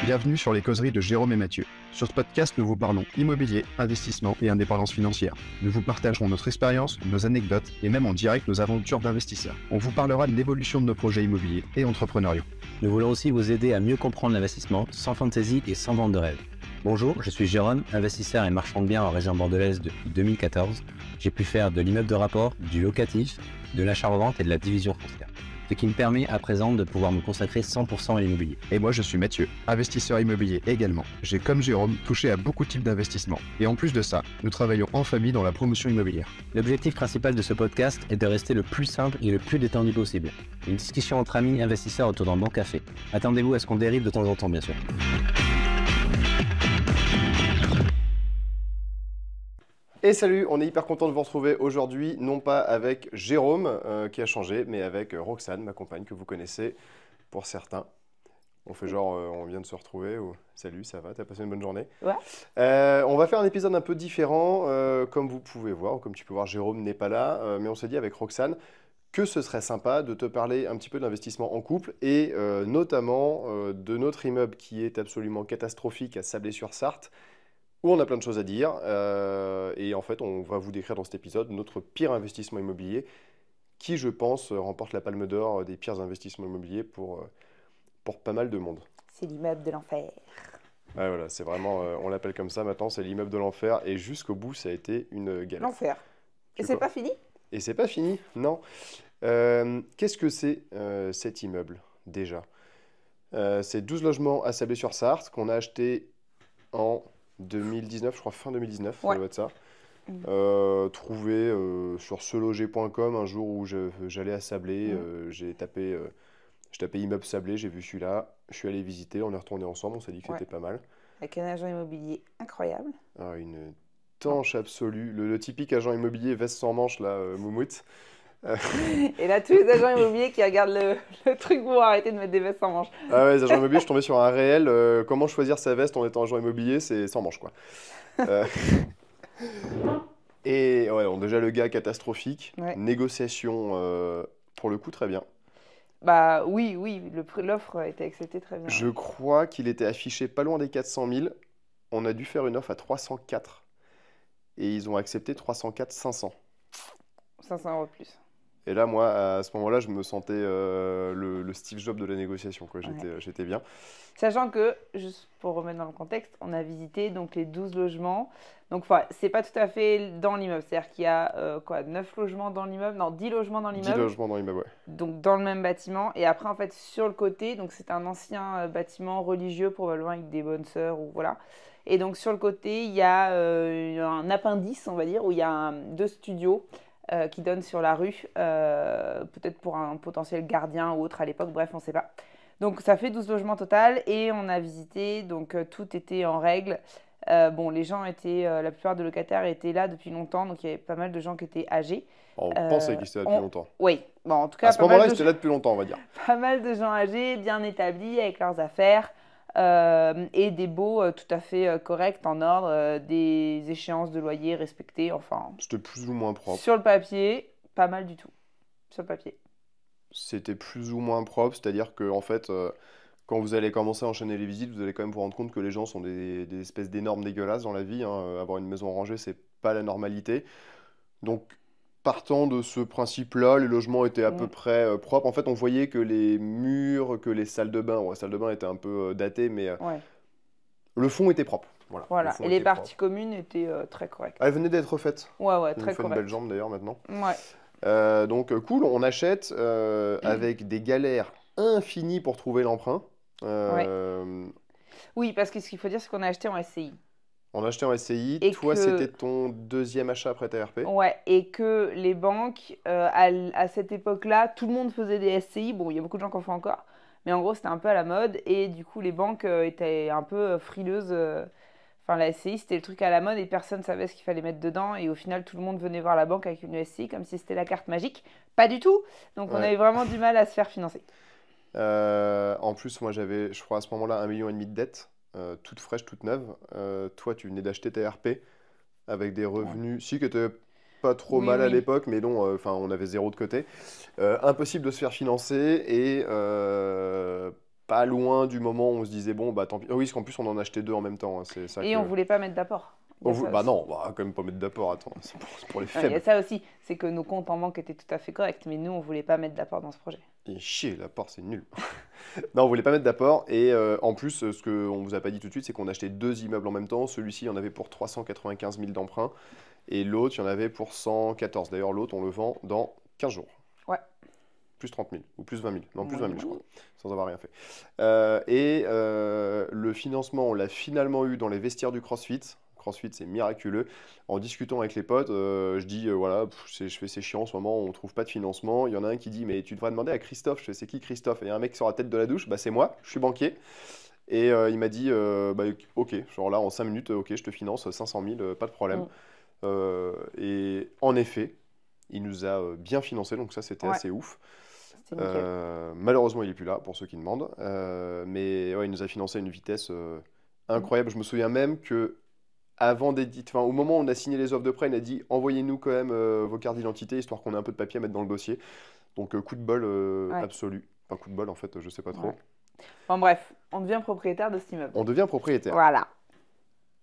Bienvenue sur les causeries de Jérôme et Mathieu. Sur ce podcast, nous vous parlons immobilier, investissement et indépendance financière. Nous vous partagerons notre expérience, nos anecdotes et même en direct nos aventures d'investisseurs. On vous parlera de l'évolution de nos projets immobiliers et entrepreneuriaux. Nous voulons aussi vous aider à mieux comprendre l'investissement sans fantaisie et sans vente de rêve. Bonjour, je suis Jérôme, investisseur et marchand de biens en région bordelaise depuis 2014. J'ai pu faire de l'immeuble de rapport, du locatif, de l'achat-revente et de la division foncière. Ce qui me permet à présent de pouvoir me consacrer 100% à l'immobilier. Et moi je suis Mathieu, investisseur immobilier également. J'ai comme Jérôme touché à beaucoup de types d'investissements. Et en plus de ça, nous travaillons en famille dans la promotion immobilière. L'objectif principal de ce podcast est de rester le plus simple et le plus détendu possible. Une discussion entre amis investisseurs autour d'un bon café. Attendez-vous à ce qu'on dérive de temps en temps bien sûr. Et salut, on est hyper content de vous retrouver aujourd'hui, non pas avec Jérôme qui a changé, mais avec Roxane, ma compagne que vous connaissez pour certains. On fait genre, on vient de se retrouver, ou salut, ça va, t'as passé une bonne journée? Ouais. On va faire un épisode un peu différent, comme vous pouvez voir, ou comme tu peux voir, Jérôme n'est pas là, mais on s'est dit avec Roxane que ce serait sympa de te parler un petit peu de l'investissement en couple et notamment de notre immeuble qui est absolument catastrophique à Sablé-sur-Sarthe, où on a plein de choses à dire. Et en fait, on va vous décrire dans cet épisode notre pire investissement immobilier, qui, je pense, remporte la Palme d'Or des pires investissements immobiliers pour pas mal de monde. C'est l'immeuble de l'enfer. Ouais, voilà, c'est vraiment, on l'appelle comme ça maintenant, c'est l'immeuble de l'enfer, et jusqu'au bout, ça a été une galère. L'enfer. Et Tu c'est vois. pas fini? Et c'est pas fini, non. Qu'est-ce que c'est cet immeuble, déjà? C'est 12 logements à Sablé-sur-Sarthe qu'on a acheté en 2019, je crois fin 2019, ça Ouais. doit être ça. Trouvé sur seloger.com un jour où j'allais à Sablé, j'ai tapé immeuble Sablé, j'ai vu celui-là, je suis allé visiter, on est retourné ensemble, on s'est dit que Ouais. c'était pas mal. Avec un agent immobilier incroyable. Ah, une tanche absolue, le typique agent immobilier veste sans manche là, moumoute. Et là, tous les agents immobiliers qui regardent le truc vont arrêter de mettre des vestes sans manches. Ah ouais, les agents immobiliers, je suis tombé sur un réel, comment choisir sa veste en étant agent immobilier, c'est sans manche quoi. Euh, Et ouais, donc déjà le gars catastrophique, Ouais. négociation pour le coup très bien. Bah oui, l'offre a été acceptée très bien. Je crois qu'il était affiché pas loin des 400 000. On a dû faire une offre à 304 et ils ont accepté 304 500. 500 € de plus. Et là, moi, à ce moment-là, je me sentais le Steve Jobs de la négociation, quoi. J'étais bien. Sachant que, juste pour remettre dans le contexte, on a visité donc les 12 logements. Donc, enfin, c'est pas tout à fait dans l'immeuble. C'est-à-dire qu'il y a 9 logements dans l'immeuble. Non, 10 logements dans 10 l'immeuble. logements dans l'immeuble, ouais. Donc dans le même bâtiment. Et après, en fait, sur le côté, donc c'est un ancien bâtiment religieux, probablement avec des bonnes sœurs, ou voilà. Et donc sur le côté, il y a un appendice, on va dire, où il y a deux studios qui donnent sur la rue, peut-être pour un potentiel gardien ou autre à l'époque, bref, on ne sait pas. Donc ça fait 12 logements total et on a visité, donc tout était en règle. Bon, les gens étaient, la plupart des locataires étaient là depuis longtemps, donc il y avait pas mal de gens qui étaient âgés. On pensait qu'il était là depuis longtemps. Oui, bon, en tout cas, À ce moment-là, ils étaient là depuis longtemps, on va dire. pas mal de gens âgés, bien établis avec leurs affaires et des baux tout à fait corrects, en ordre, des échéances de loyer respectées, enfin, C'était plus ou moins propre. sur le papier, pas mal du tout, sur le papier. C'était plus ou moins propre, c'est-à-dire que en fait, quand vous allez commencer à enchaîner les visites, vous allez quand même vous rendre compte que les gens sont des espèces d'énormes dégueulasses dans la vie, hein. Avoir une maison rangée, c'est pas la normalité. Donc, partant de ce principe-là, les logements étaient à peu près propres. En fait, on voyait que les murs, que les salles de bain, ouais, les salles de bain étaient un peu datées, mais Ouais, le fond était propre. Voilà, voilà. le fond Et les était parties propre. communes étaient très correctes. Ah, elle venait d'être refaite. Ouais, On très fait une belle correctes. jambe d'ailleurs maintenant. Ouais. Donc cool, on achète avec des galères infinies pour trouver l'emprunt. Oui, parce que ce qu'il faut dire, c'est qu'on a acheté en SCI. On a acheté en SCI. Et Toi, que- c'était ton deuxième achat après TRP. Ouais, et que les banques, à cette époque-là, tout le monde faisait des SCI. Bon, il y a beaucoup de gens qui en font encore, mais en gros, c'était un peu à la mode. Et du coup, les banques étaient un peu frileuses. Enfin, la SCI, c'était le truc à la mode et personne ne savait ce qu'il fallait mettre dedans. Et au final, tout le monde venait voir la banque avec une SCI comme si c'était la carte magique. Pas du tout. Donc, on Ouais. avait vraiment du mal à se faire financer. En plus, moi, j'avais, je crois, à ce moment-là, 1,5 million de dette, toute fraîche, toute neuve. Toi, tu venais d'acheter TRP avec des revenus, si, qui étaient pas trop Oui, mal à oui. l'époque, mais non, on avait zéro de côté. Impossible de se faire financer et pas loin du moment où on se disait, bon, bah tant pis. Ah oui, parce qu'en plus, on en achetait deux en même temps. Hein. C'est ça Et que... on voulait pas mettre d'apport. Il y a ça Bah aussi. non, on va quand même pas mettre d'apport, attends, c'est pour les Il y a faibles. ça aussi, c'est que nos comptes en banque étaient tout à fait corrects, mais nous, on voulait pas mettre d'apport dans ce projet. Et chier, l'apport, c'est nul. Non, on voulait pas mettre d'apport. Et en plus, ce qu'on vous a pas dit tout de suite, c'est qu'on achetait deux immeubles en même temps. Celui-ci, il y en avait pour 395 000 d'emprunt. Et l'autre, il y en avait pour 114. D'ailleurs, l'autre, on le vend dans 15 jours. Ouais. Plus 30 000 ou plus 20 000. Non, plus Ouais, 20 000, je ouais. crois, sans avoir rien fait. Le financement, on l'a finalement eu dans les vestiaires du CrossFit. CrossFit, c'est miraculeux. En discutant avec les potes, je dis, voilà, c'est chiant en ce moment, on trouve pas de financement. Il y en a un qui dit, mais tu devrais demander à Christophe. Je fais, c'est qui Christophe? Et il y a un mec sur la tête de la douche, bah c'est moi, je suis banquier. Et il m'a dit, bah, ok, genre là, en 5 minutes, ok, je te finance 500 000, pas de problème. Et en effet, il nous a bien financé, donc ça, c'était Ouais. assez ouf. C'était nickel. Malheureusement, il est plus là, pour ceux qui demandent. Mais ouais, il nous a financé à une vitesse incroyable. Je me souviens même que au moment où on a signé les offres de prêt, il a dit envoyez-nous quand même vos cartes d'identité, histoire qu'on ait un peu de papier à mettre dans le dossier. Donc coup de bol Ouais. absolu. Enfin, coup de bol, en fait, je sais pas trop. Ouais. Bon, bref, on devient propriétaire de cet immeuble. On devient propriétaire. Voilà,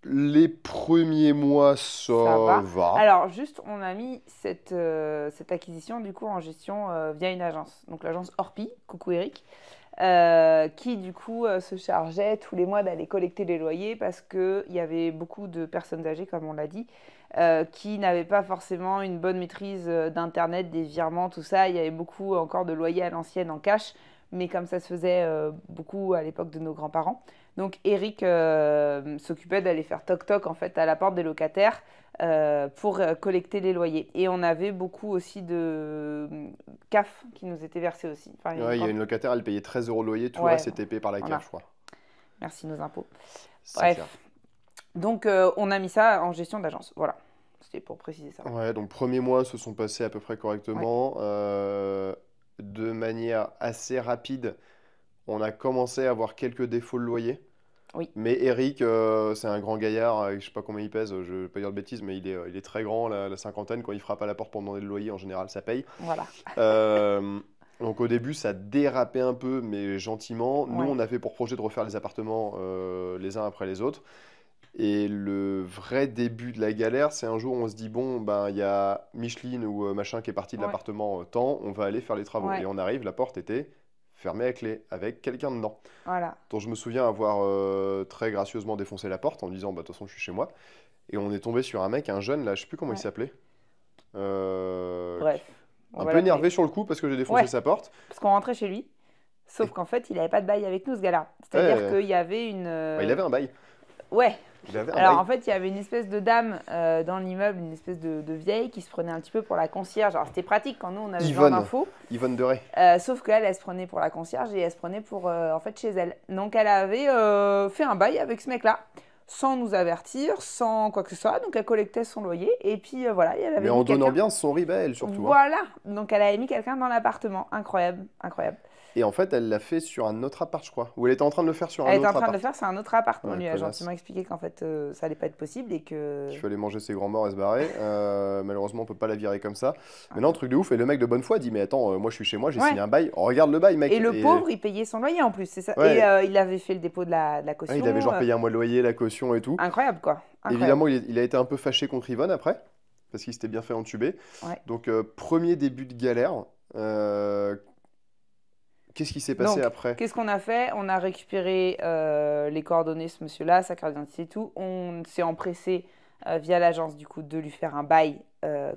Les premiers mois, ça ça va. va. Alors, juste, on a mis cette acquisition, du coup, en gestion via une agence. Donc, l'agence Orpi, coucou Eric, qui, du coup, se chargeait tous les mois d'aller collecter les loyers parce qu'il y avait beaucoup de personnes âgées, comme on l'a dit, qui n'avaient pas forcément une bonne maîtrise d'Internet, des virements, tout ça. Il y avait beaucoup encore de loyers à l'ancienne en cash, mais comme ça se faisait beaucoup à l'époque de nos grands-parents. Donc Eric s'occupait d'aller faire toc-toc en fait à la porte des locataires pour collecter les loyers. Et on avait beaucoup aussi de CAF qui nous étaient versés aussi. Enfin, Ouais, il y a une locataire, elle payait 13 € de loyer, tout le Ouais, reste était payé par la voilà. CAF, je crois. Merci nos impôts. C'est Bref. clair. Donc on a mis ça en gestion d'agence. Voilà, c'était pour préciser ça. Ouais, donc premiers mois se sont passés à peu près correctement. De manière assez rapide, on a commencé à avoir quelques défauts de loyer. Oui. Mais Eric, c'est un grand gaillard, je sais pas combien il pèse, je vais pas dire de bêtises, mais il est très grand, la cinquantaine. Quand il frappe à la porte pour demander le loyer, en général, ça paye. Voilà. Donc au début, ça dérapait un peu, mais gentiment. Nous, Ouais. on avait pour projet de refaire les appartements les uns après les autres. Et le vrai début de la galère, c'est un jour où on se dit, bon, ben, il y a Micheline ou machin qui est parti de Ouais. l'appartement tant, on va aller faire les travaux. Ouais. Et on arrive, la porte était fermée à clé, avec quelqu'un dedans. Voilà. Donc je me souviens avoir très gracieusement défoncé la porte en disant, bah, de toute façon, je suis chez moi. Et on est tombé sur un mec, un jeune, là, je sais plus comment il Ouais. s'appelait. Bref. On Un va peu l'appeler. énervé sur le coup parce que j'ai défoncé Ouais. sa porte. Parce qu'on rentrait chez lui, sauf qu'en fait, il n'avait pas de bail avec nous, ce gars-là. C'est-à-dire Ouais. qu'il y avait une... Bah, il avait un bail. Ouais. Il avait un Alors bail. en fait, il y avait une espèce de dame dans l'immeuble, une espèce de vieille qui se prenait un petit peu pour la concierge. Alors c'était pratique quand nous on avait besoin Yvonne. d'infos. Yvonne Deray. Sauf qu'elle, elle se prenait pour la concierge et elle se prenait pour en fait chez elle. Donc elle avait fait un bail avec ce mec-là, sans nous avertir, sans quoi que ce soit. Donc elle collectait son loyer et puis voilà, et elle avait Mais mis en donnant quelqu'un. bien son riz, bah, elle surtout. Hein. Voilà. Donc elle avait mis quelqu'un dans l'appartement. Incroyable, incroyable. Et en fait, elle l'a fait sur un autre appart, je crois. Ou elle était en train de le faire sur un Elle était autre en train de appart. le faire, c'est un autre appart. On Ouais, lui a connasse. gentiment expliqué qu'en fait ça allait pas être possible et que. Qu'il fallait manger ses grands morts et se barrer. Malheureusement, on peut pas la virer comme ça. Mais non, truc de ouf. Et le mec de bonne foi dit, mais attends, moi je suis chez moi, j'ai Ouais. signé un bail. Regarde le bail, mec. Et le pauvre, il payait son loyer en plus, c'est ça. Ouais. Et il avait fait le dépôt de la caution. Ouais, il avait genre payé un mois de loyer, la caution et tout. Incroyable quoi. Incroyable. Évidemment, il a été un peu fâché contre Yvonne après, parce qu'il s'était bien fait entuber. Ouais. Donc, premier début de galère. Qu'est-ce qui s'est passé Donc, après? Qu'est-ce qu'on a fait? On a récupéré les coordonnées de ce monsieur-là, sa carte d'identité et tout. On s'est empressé via l'agence du coup de lui faire un bail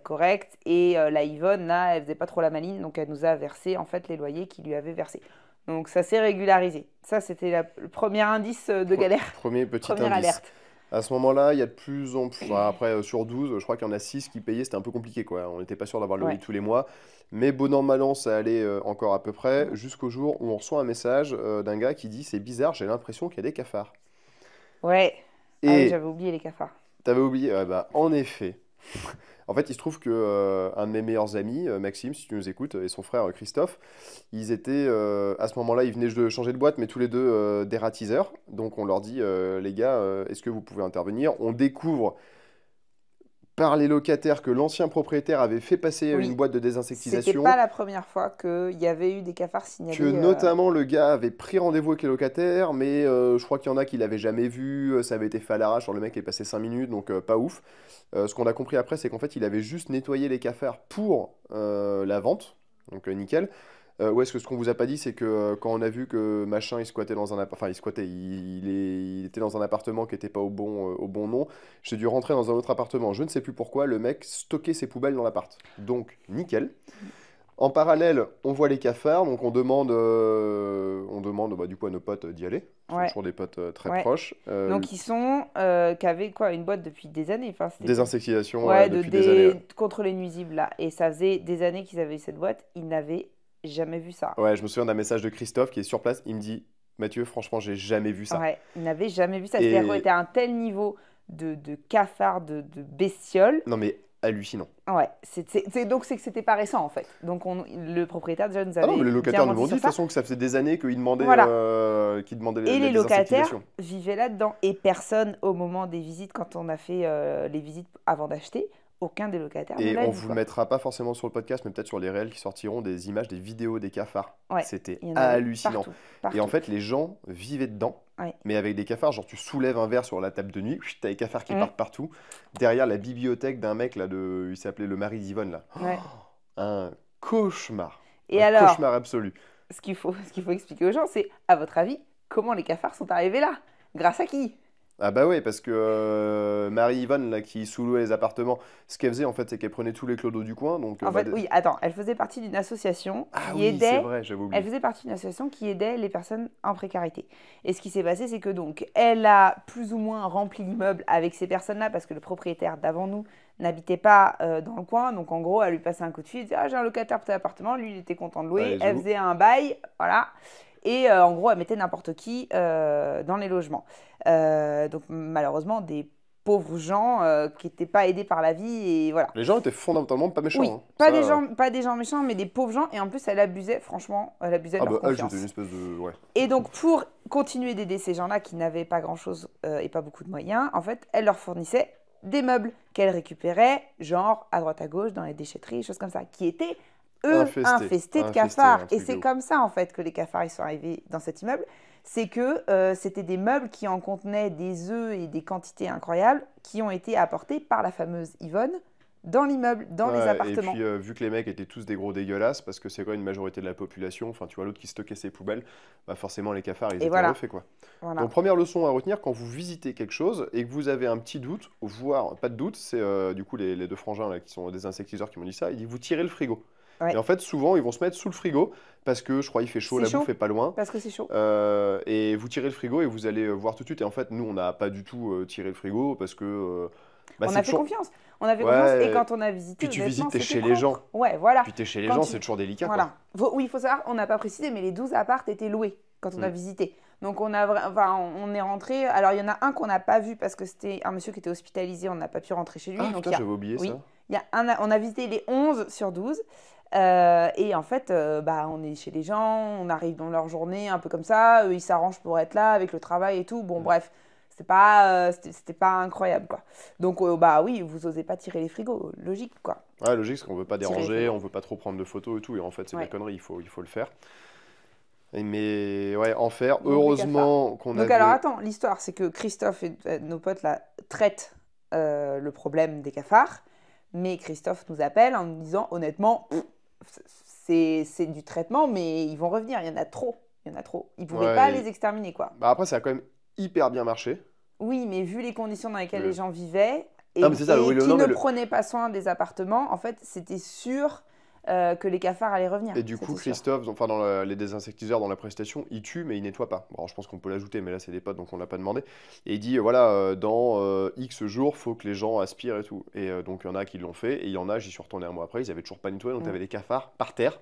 correct. Et la Yvonne, là, elle faisait pas trop la maline, donc elle nous a versé en fait les loyers qu'il lui avait versés. Donc ça s'est régularisé. Ça, c'était le premier indice de galère. Premier petit Première indice. alerte. À ce moment-là, il y a de plus en plus. Enfin, après, sur 12, je crois qu'il y en a 6 qui payaient, c'était un peu compliqué, quoi. On n'était pas sûr d'avoir le loyer Ouais. tous les mois. Mais bon an, mal an, ça allait encore à peu près, jusqu'au jour où on reçoit un message d'un gars qui dit, c'est bizarre, j'ai l'impression qu'il y a des cafards. Ouais. Ah oui, Et j'avais oublié les cafards. t'avais oublié? Ouais, bah, en effet. En fait, il se trouve que un de mes meilleurs amis, Maxime, si tu nous écoutes, et son frère Christophe, ils étaient à ce moment-là, ils venaient de changer de boîte, mais tous les deux dératiseurs. Donc on leur dit, les gars, est-ce que vous pouvez intervenir? On découvre par les locataires que l'ancien propriétaire avait fait passer Oui. une boîte de C'était désinsectisation. pas la première fois qu'il y avait eu des cafards signalés. Que notamment le gars avait pris rendez-vous avec les locataires, mais je crois qu'il y en a qui l'avaient jamais vu, ça avait été fait à l'arrache, genre le mec est passé 5 minutes, donc pas ouf. Ce qu'on a compris après, c'est qu'en fait il avait juste nettoyé les cafards pour la vente, donc nickel. Ouais, ce qu'on vous a pas dit, c'est que quand on a vu que machin il squattait dans un enfin il squattait, il était dans un appartement qui était pas au bon nom, j'ai dû rentrer dans un autre appartement, je ne sais plus pourquoi, le mec stockait ses poubelles dans l'appart. Donc nickel. En parallèle, on voit les cafards, donc on demande bah, du coup à nos potes d'y aller. Ce sont Ouais. toujours des potes très Ouais. proches. Donc, ils sont, qui avaient quoi, une boîte depuis des années. Enfin, c'était Désinsectisation ouais, depuis des années. Ouais. contre les nuisibles, là. Et ça faisait des années qu'ils avaient eu cette boîte. Ils n'avaient jamais vu ça. Ouais, je me souviens d'un message de Christophe qui est sur place. Il me dit, Mathieu, franchement, j'ai jamais vu ça. Ouais, ils n'avaient jamais vu ça. Et- C'est-à-dire qu'on était à un tel niveau de cafards, de bestioles. Non mais hallucinant. Ouais, donc c'est que c'était pas récent, en fait. Donc, le propriétaire, déjà, nous Ah non, avait mais les bien locataires nous menti l'ont dit sur de toute ça. façon que ça faisait des années qu'ils demandaient, Voilà. la Et les locataires désinsectisation. vivaient là-dedans. Et personne, au moment des visites, quand on a fait les visites avant d'acheter, aucun des locataires ne Et l'a on dit, vous quoi. mettra pas forcément sur le podcast, mais peut-être sur les réels qui sortiront des images, des vidéos des cafards. Ouais, C'était il y en avait hallucinant. partout, Et en partout. fait, les gens vivaient dedans, Ouais. mais avec des cafards, genre tu soulèves un verre sur la table de nuit, t'as les cafards qui Mhm. partent partout. Derrière la bibliothèque d'un mec, là, il s'appelait le mari d'Yvonne, là. Ouais. Un cauchemar. Et Un alors, cauchemar absolu. ce qu'il faut expliquer aux gens, c'est, à votre avis, comment les cafards sont arrivés là? Grâce à qui? Ah bah ouais, parce que Marie-Yvonne, là, qui sous-louait les appartements, ce qu'elle faisait, en fait, c'est qu'elle prenait tous les clodos du coin, donc... En fait, oui, attends, elle faisait partie d'une association Ah qui oui, c'est aidait. vrai, j'avais Elle oublié. faisait partie d'une association qui aidait les personnes en précarité. Et ce qui s'est passé, c'est que donc, elle a plus ou moins rempli l'immeuble avec ces personnes-là parce que le propriétaire d'avant nous n'habitait pas dans le coin. Donc, en gros, elle lui passait un coup de fil, elle disait, ah, j'ai un locataire pour ton appartement. Lui, il était content de louer. Ouais, Elle j'avoue. faisait un bail, voilà. Et en gros, elle mettait n'importe qui dans les logements. Donc, malheureusement, des pauvres gens qui n'étaient pas aidés par la vie. Et voilà. Les gens étaient fondamentalement pas méchants. Oui, hein. pas Ça, des gens méchants, mais des pauvres gens. Et en plus, elle abusait, franchement, elle abusait de Ah leur bah elle, confiance. c'était une espèce de... Ouais. Et donc, pour continuer d'aider ces gens-là qui n'avaient pas grand-chose et pas beaucoup de moyens, en fait, elle leur fournissait des meubles qu'elle récupérait, genre à droite à gauche, dans les déchetteries, choses comme ça, qui étaient, eux, infestés de cafards. un Et truc de c'est ouf. comme ça, en fait, que les cafards ils sont arrivés dans cet immeuble. C'est que c'était des meubles qui en contenaient des œufs et des quantités incroyables qui ont été apportés par la fameuse Yvonne dans l'immeuble, dans les Ouais, appartements. Et puis, vu que les mecs étaient tous des gros dégueulasses, parce que c'est quand même une majorité de la population, enfin, tu vois, l'autre qui stockait ses poubelles, bah forcément, les cafards, ils étaient voilà. refaits, quoi. Voilà. Donc, première leçon à retenir, quand vous visitez quelque chose et que vous avez un petit doute, voire pas de doute, c'est du coup les deux frangins là, qui sont des insectiseurs qui m'ont dit ça, ils disent vous tirez le frigo. Ouais. Et en fait, souvent, ils vont se mettre sous le frigo parce que je crois il fait chaud, C'est la chaud. bouffe est pas loin. Parce que c'est chaud. Et vous tirez le frigo et vous allez voir tout de suite. Et en fait, nous, on n'a pas du tout tiré le frigo parce que. Bah, On c'est a fait toujours- confiance. On a fait Ouais. confiance. Et quand on a visité, Puis tu honnêtement, visites, t'es c'était chez les propre. gens. Ouais, voilà. Puis t'es chez les Quand gens, tu- c'est toujours délicat, Voilà. Oui, il faut savoir, on n'a pas précisé, mais les 12 apparts étaient loués quand on a Mm. visité. Donc on est rentré. Alors il y en a un qu'on n'a pas vu parce que c'était un monsieur qui était hospitalisé, on n'a pas pu rentrer chez lui. quoi. Ah Donc putain, il y a- j'avais oublié oui. ça. on a visité les 11 sur 12. Et en fait, on est chez les gens, on arrive dans leur journée, un peu comme ça. Eux, ils s'arrangent pour être là avec le travail et tout. Bon, bref, c'était pas incroyable, quoi. Donc, oui, vous osez pas tirer les frigos, logique, quoi. Ouais, logique, parce qu'on veut pas Tirer le déranger, frigo. on veut pas trop prendre de photos et tout. Et en fait, c'est Ouais. des conneries, il faut le faire. Mais ouais, enfer. Donc, les Heureusement qu'on Donc avait. alors attends, l'histoire c'est que Christophe et nos potes là traitent le problème des cafards, mais Christophe nous appelle en nous disant honnêtement, c'est du traitement, mais ils vont revenir, il y en a trop, il y en a trop. Ils pouvaient Ouais, pas et- les exterminer quoi. Bah, après, ça a quand même hyper bien marché. Oui, mais vu les conditions dans lesquelles Le- les gens vivaient et, Ah, mais c'est ça, et oui, qui non, ne mais le- prenaient pas soin des appartements, en fait c'était sûr que les cafards allaient revenir. Et du coup, C'était sûr. Christophe, enfin les désinsectiseurs dans la prestation, il tue mais il nettoie pas. Bon, alors, je pense qu'on peut l'ajouter, mais là c'est des potes donc on l'a pas demandé. Et il dit voilà, dans X jours, faut que les gens aspirent et tout. Et donc il y en a qui l'ont fait et il y en a, j'y suis retourné un mois après, ils avaient toujours pas nettoyé, donc tu avais des cafards par terre,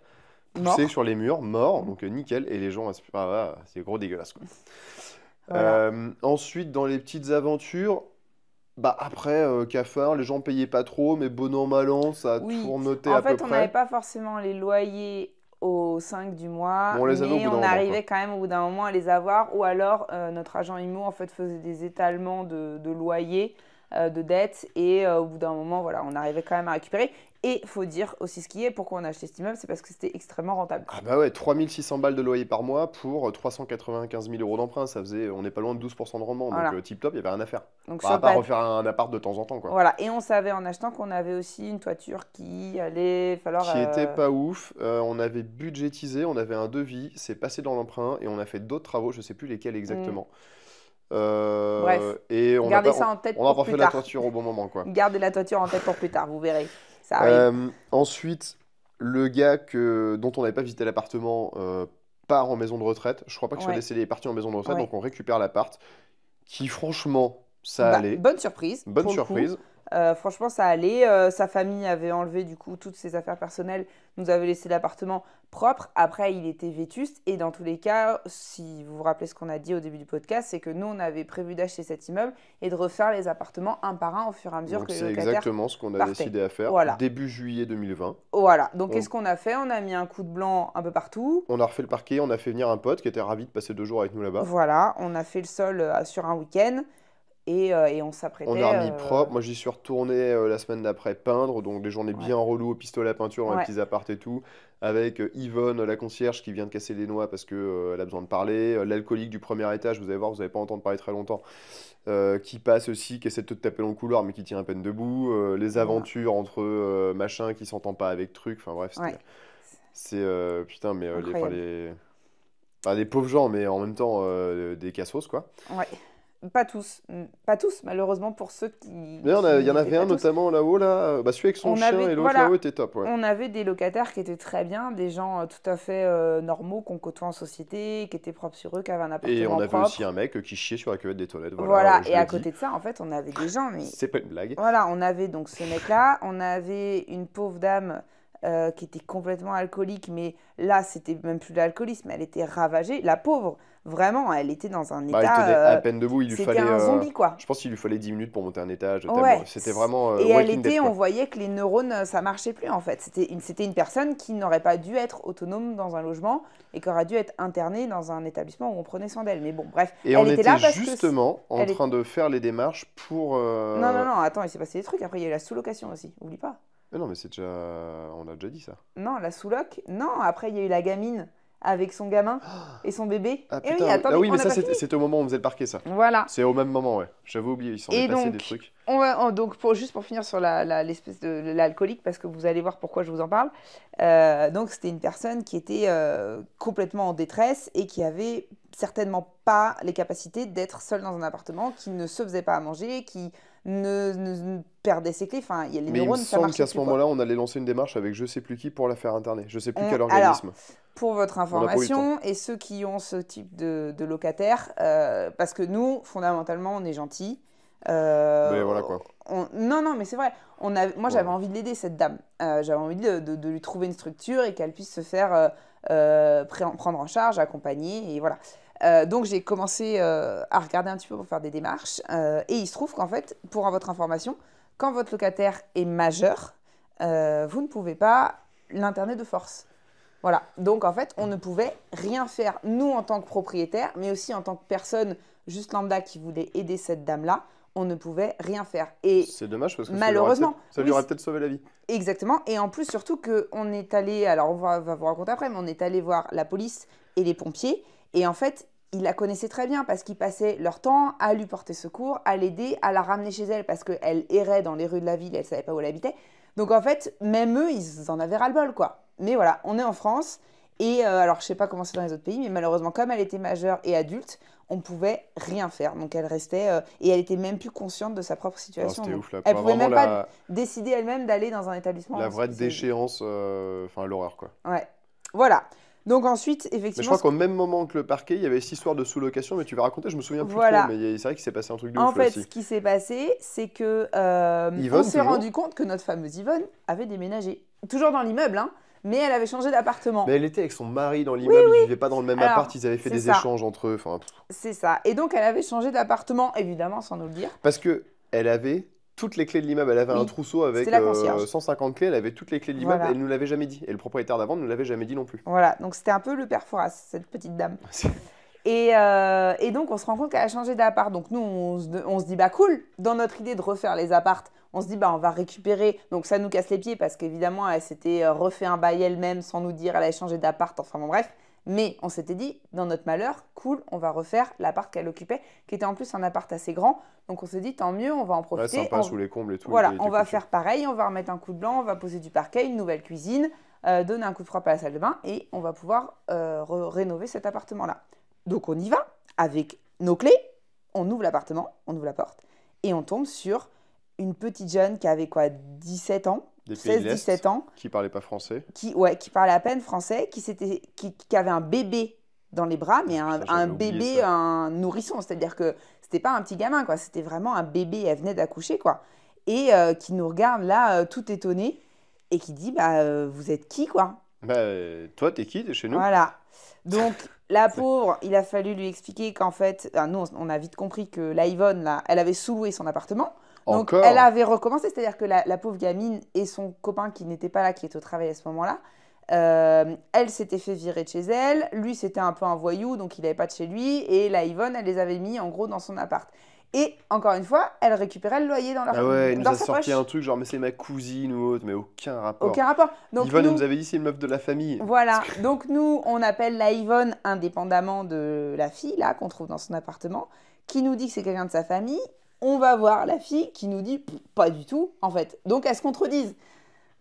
poussés Morts. sur les murs, morts, donc nickel. Et les gens aspirent, ah, voilà, c'est gros dégueulasse quoi. Voilà. Ensuite, dans les petites aventures. Bah après, cafard, les gens payaient pas trop, mais bon an, mal an, ça a Oui. tournoté En à peu fait, on n'avait près. pas forcément les loyers au 5 du mois, Bon, on les avait au mais bout d'un on moment, arrivait quand même au bout d'un moment à les avoir, ou alors notre agent IMO en fait faisait des étalements de loyers de dettes. Et au bout d'un moment, voilà, on arrivait quand même à récupérer. Et il faut dire aussi ce qui est, pourquoi on a acheté cet immeuble, c'est parce que c'était extrêmement rentable. Ah bah ouais, 3600 balles de loyer par mois pour 395 000 euros d'emprunt, ça faisait, on n'est pas loin de 12% de rendement, Voilà. donc tip top, il n'y avait rien à faire. Donc Enfin, sur à part le refaire un appart de temps en temps, quoi. Voilà, et on savait en achetant qu'on avait aussi une toiture qui allait falloir... Qui était pas ouf, on avait budgétisé, on avait un devis, c'est passé dans l'emprunt et on a fait d'autres travaux, je sais plus lesquels exactement. Bref, Et on a gardez pas, ça en tête on a pour pas plus fait la tard. toiture au bon moment, quoi. Gardez la toiture en tête pour plus tard, vous verrez. Ça arrive. Ensuite, le gars dont on n'avait pas visité l'appartement part en maison de retraite. Je crois pas qu'il soit Ouais. décédé, il est parti en maison de retraite, Ouais. donc on récupère l'appart. Qui franchement, ça Bah, allait. bonne surprise. Bonne pour le coup. surprise. Franchement, ça allait. Sa famille avait enlevé du coup toutes ses affaires personnelles, nous avait laissé l'appartement propre. Après, il était vétuste. Et dans tous les cas, si vous vous rappelez ce qu'on a dit au début du podcast, c'est que nous, on avait prévu d'acheter cet immeuble et de refaire les appartements un par un au fur et à mesure Donc que les c'est locataires... exactement ce qu'on a partaient. décidé à faire Voilà. début juillet 2020. Voilà. Donc, On- qu'est-ce qu'on a fait? On a mis un coup de blanc un peu partout. On a refait le parquet, on a fait venir un pote qui était ravi de passer 2 jours avec nous là-bas. Voilà. On a fait le sol sur un week-end et on s'apprêtait... On a remis propre. Moi, j'y suis retourné la semaine d'après peindre, donc des journées bien reloues au pistolet à peinture dans les Ouais. petits apparts et tout, avec Yvonne, la concierge, qui vient de casser les noix parce que elle a besoin de parler, l'alcoolique du premier étage, vous allez voir, vous n'allez pas entendre parler très longtemps, qui passe aussi, qui essaie de te taper dans le couloir, mais qui tient à peine debout, les aventures entre machin qui s'entend pas avec truc, enfin bref, Ouais. c'est putain, mais Incroyable. les pauvres gens, mais en même temps des cassos, quoi. Ouais. Pas tous, malheureusement pour ceux qui... Mais il y en qui avait étaient un pas tous. notamment là-haut, là, bah, celui avec son On chien avait- et l'autre voilà. là-haut était top, ouais. On avait des locataires qui étaient très bien, des gens tout à fait normaux qu'on côtoie en société, qui étaient propres sur eux, qui avaient un appartement Et on avait propre. aussi un mec qui chiait sur la cuvette des toilettes, Voilà, voilà, je et à le dis. côté de ça, en fait, on avait des gens, mais C'est pas une blague. voilà, on avait donc ce mec-là, on avait une pauvre dame qui était complètement alcoolique, mais là, c'était même plus de l'alcoolisme, elle était ravagée. La pauvre, vraiment, elle était dans un Bah, il état... tenait à peine debout, il lui c'était fallait. un zombie, quoi. Je pense qu'il lui fallait 10 minutes pour monter un étage. Ouais. tellement- C'était vraiment Et elle Walking Dead, était, quoi. on voyait que les neurones, ça marchait plus en fait. C'était une personne qui n'aurait pas dû être autonome dans un logement et qui aurait dû être internée dans un établissement où on prenait soin d'elle. Mais bon, bref, Et elle on était était là parce justement en elle est- train de faire les démarches pour. Non, non, non, attends, il s'est passé des trucs. Après, il y a eu la sous-location aussi, oublie pas. Mais non, mais c'est déjà. On a déjà dit ça. Non, la sous-loc, non, après, il y a eu la gamine avec son gamin et son bébé. Ah Et oui, putain, attends, ah oui, on mais n'a ça pas fini. c'était au moment où on faisait le parquet, ça. Voilà. C'est au même moment, ouais. J'avais oublié, il s'en Et est passé donc, des trucs. Donc, juste pour finir sur l'espèce de l'alcoolique, parce que vous allez voir pourquoi je vous en parle. Donc, c'était une personne qui était complètement en détresse et qui avait certainement pas les capacités d'être seule dans un appartement, qui ne se faisait pas à manger, qui ne perdait ses clés. Enfin, il y a les Mais il me neurones, ça semble marchait qu'à ce plus, quoi. moment-là, on allait lancer une démarche avec je sais plus qui pour la faire interner. Je sais plus quel Alors, organisme. Pour votre On n'a pas eu le information, et ceux qui ont ce type de locataire, parce que nous, fondamentalement, on est gentils. Mais voilà, quoi. Non, non, mais c'est vrai. Moi, j'avais envie de l'aider, cette dame. J'avais envie de lui trouver une structure et qu'elle puisse se faire prendre en charge, accompagner, et voilà. Donc, j'ai commencé à regarder un petit peu pour faire des démarches. Et il se trouve qu'en fait, pour votre information, quand votre locataire est majeur, vous ne pouvez pas l'interner de force. Voilà. Donc, en fait, on ne pouvait rien faire, nous, en tant que propriétaire, mais aussi en tant que personne juste lambda qui voulait aider cette dame-là, on ne pouvait rien faire. Et C'est dommage parce que malheureusement, ça lui aurait oui, peut-être sauvé la vie. exactement. Et en plus, surtout qu'on est allé, alors on va vous raconter après, mais on est allé voir la police et les pompiers. Et en fait, ils la connaissaient très bien parce qu'ils passaient leur temps à lui porter secours, à l'aider, à la ramener chez elle parce qu'elle errait dans les rues de la ville et elle ne savait pas où elle habitait. Donc en fait, même eux, ils en avaient ras-le-bol, quoi. Mais voilà, on est en France. Et alors, je ne sais pas comment c'est dans les autres pays, mais malheureusement, comme elle était majeure et adulte, on ne pouvait rien faire. Donc, elle restait... et elle était même plus consciente de sa propre Ah, situation. c'était Donc, ouf là. elle quoi. pouvait Vraiment même pas décider elle-même d'aller dans un établissement la vraie spécialisé. déchéance, enfin l'horreur, quoi. Ouais. Voilà. Donc ensuite, Mais je effectivement... crois qu'au même moment que le parquet, il y avait cette histoire de sous-location, mais tu vas raconter, je me souviens plus Voilà. trop, mais c'est vrai qu'il s'est passé un truc de En ouf là fait, aussi. ce qui s'est passé, c'est que Yvonne, on s'est toujours rendu compte que notre fameuse Yvonne avait déménagé. Toujours dans l'immeuble, hein, mais elle avait changé d'appartement. Mais elle était avec son mari dans l'immeuble, ils vivaient pas dans le même Alors, appart, ils avaient fait c'est des ça. échanges entre eux, enfin, C'est ça. Et donc, elle avait changé d'appartement, évidemment, sans nous le dire. parce que elle avait toutes les clés de l'immeuble, elle avait Oui, un trousseau avec c'était la concierge. 150 clés, elle avait toutes les clés de l'immeuble, Voilà. elle nous l'avait jamais dit, et le propriétaire d'avant ne nous l'avait jamais dit non plus. Voilà, donc c'était un peu le père Fouras, cette petite dame. Et donc, on se rend compte qu'elle a changé d'appart. Donc, nous, on se dit, bah cool, dans notre idée de refaire les appartes, on se dit, bah on va récupérer. Donc, ça nous casse les pieds parce qu'évidemment, elle s'était refait un bail elle-même sans nous dire, elle avait changé d'appart. Enfin, bon, bref. Mais on s'était dit, dans notre malheur, cool, on va refaire l'appart qu'elle occupait, qui était en plus un appart assez grand. Donc, on s'est dit, tant mieux, on va en Ouais, profiter. sympa, sous les combles et tout. Voilà, il on était va cool. faire pareil, on va remettre un coup de blanc, on va poser du parquet, une nouvelle cuisine, donner un coup de frappe à la salle de bain et on va pouvoir rénover cet appartement-là. Donc on y va avec nos clés, on ouvre l'appartement, on ouvre la porte et on tombe sur une petite jeune qui avait quoi, 17 ans, Des pays de l'Est, 16-17 ans, qui parlait pas français. qui parlait à peine français, qui avait un bébé dans les bras, mais Putain, un j'avais oublié bébé, ça. un nourrisson, c'est-à-dire que c'était pas un petit gamin, quoi, c'était vraiment un bébé, elle venait d'accoucher, quoi, et qui nous regarde là, tout étonné, et qui dit, bah, vous êtes qui, quoi? Bah, toi, t'es qui? T'es chez nous? Voilà. Donc, la pauvre, il a fallu lui expliquer qu'en fait, nous, on a vite compris que la Yvonne, là, elle avait sous-loué son appartement. Donc, Encore? elle avait recommencé, c'est-à-dire que la pauvre gamine et son copain qui n'était pas là, qui était au travail à ce moment-là, elle s'était fait virer de chez elle. Lui, c'était un peu un voyou, donc il n'avait pas de chez lui. Et la Yvonne, elle les avait mis en gros dans son appart. Et encore une fois, elle récupérait le loyer dans, Ah ouais, il nous dans a sa sorti poche. un truc genre, mais c'est ma cousine ou autre, mais aucun rapport. Aucun rapport. Donc, Yvonne, elle nous, nous avait dit, c'est une meuf de la famille. voilà, donc nous, on appelle la Yvonne indépendamment de la fille, là, qu'on trouve dans son appartement, qui nous dit que c'est quelqu'un de sa famille. On va voir la fille qui nous dit pas du tout, en fait. Donc, elles se contredisent.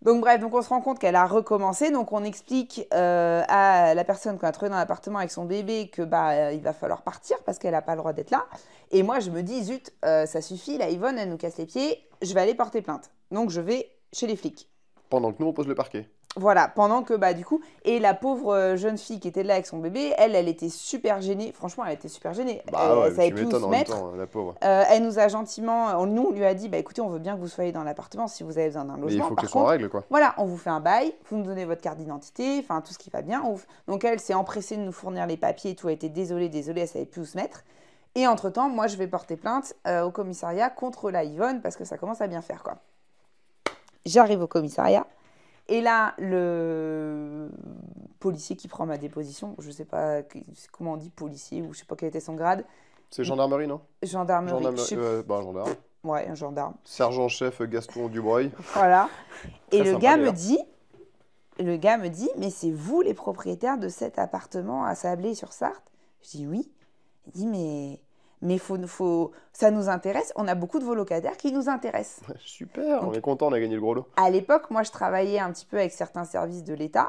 Donc, bref, donc on se rend compte qu'elle a recommencé. Donc, on explique à la personne qu'on a trouvée dans l'appartement avec son bébé que il va falloir partir parce qu'elle n'a pas le droit d'être là. Et moi, je me dis, zut, ça suffit, la Yvonne, elle nous casse les pieds, je vais aller porter plainte. Donc, je vais chez les flics. Pendant que nous, on pose le parquet. Voilà, pendant que, du coup, et la pauvre jeune fille qui était là avec son bébé, elle était super gênée. Franchement, elle était super gênée. Bah Elle ouais, savait tu plus où m'étonnes se en même mettre. temps, la pauvre. Elle nous a gentiment, nous, on lui a dit, écoutez, on veut bien que vous soyez dans l'appartement si vous avez besoin d'un Mais il logement. faut Par qu'elle soit en contre, règle, quoi. voilà, on vous fait un bail, vous nous donnez votre carte d'identité, enfin, tout ce qui va bien. Donc, elle s'est empressée de nous fournir les papiers et tout. Elle était désolée, elle savait plus où se mettre. Et entre-temps, moi, je vais porter plainte au commissariat contre la Yvonne parce que ça commence à bien faire, quoi. J'arrive au commissariat. Et là, le policier qui prend ma déposition, je ne sais pas comment on dit policier ou je ne sais pas quel était son grade. C'est gendarmerie, non? Gendarmerie. Gendarme. Ouais, un gendarme. Sergent-chef Gaston Dubreuil. Voilà. Et Très le sympa, gars d'ailleurs. me dit, mais c'est vous les propriétaires de cet appartement à Sablé-sur-Sarthe? Je dis oui. Il dit, mais ça nous intéresse. On a beaucoup de vos locataires qui nous intéressent. Super, on Donc, est content, on a gagné le gros lot. À l'époque, moi, je travaillais un petit peu avec certains services de l'État.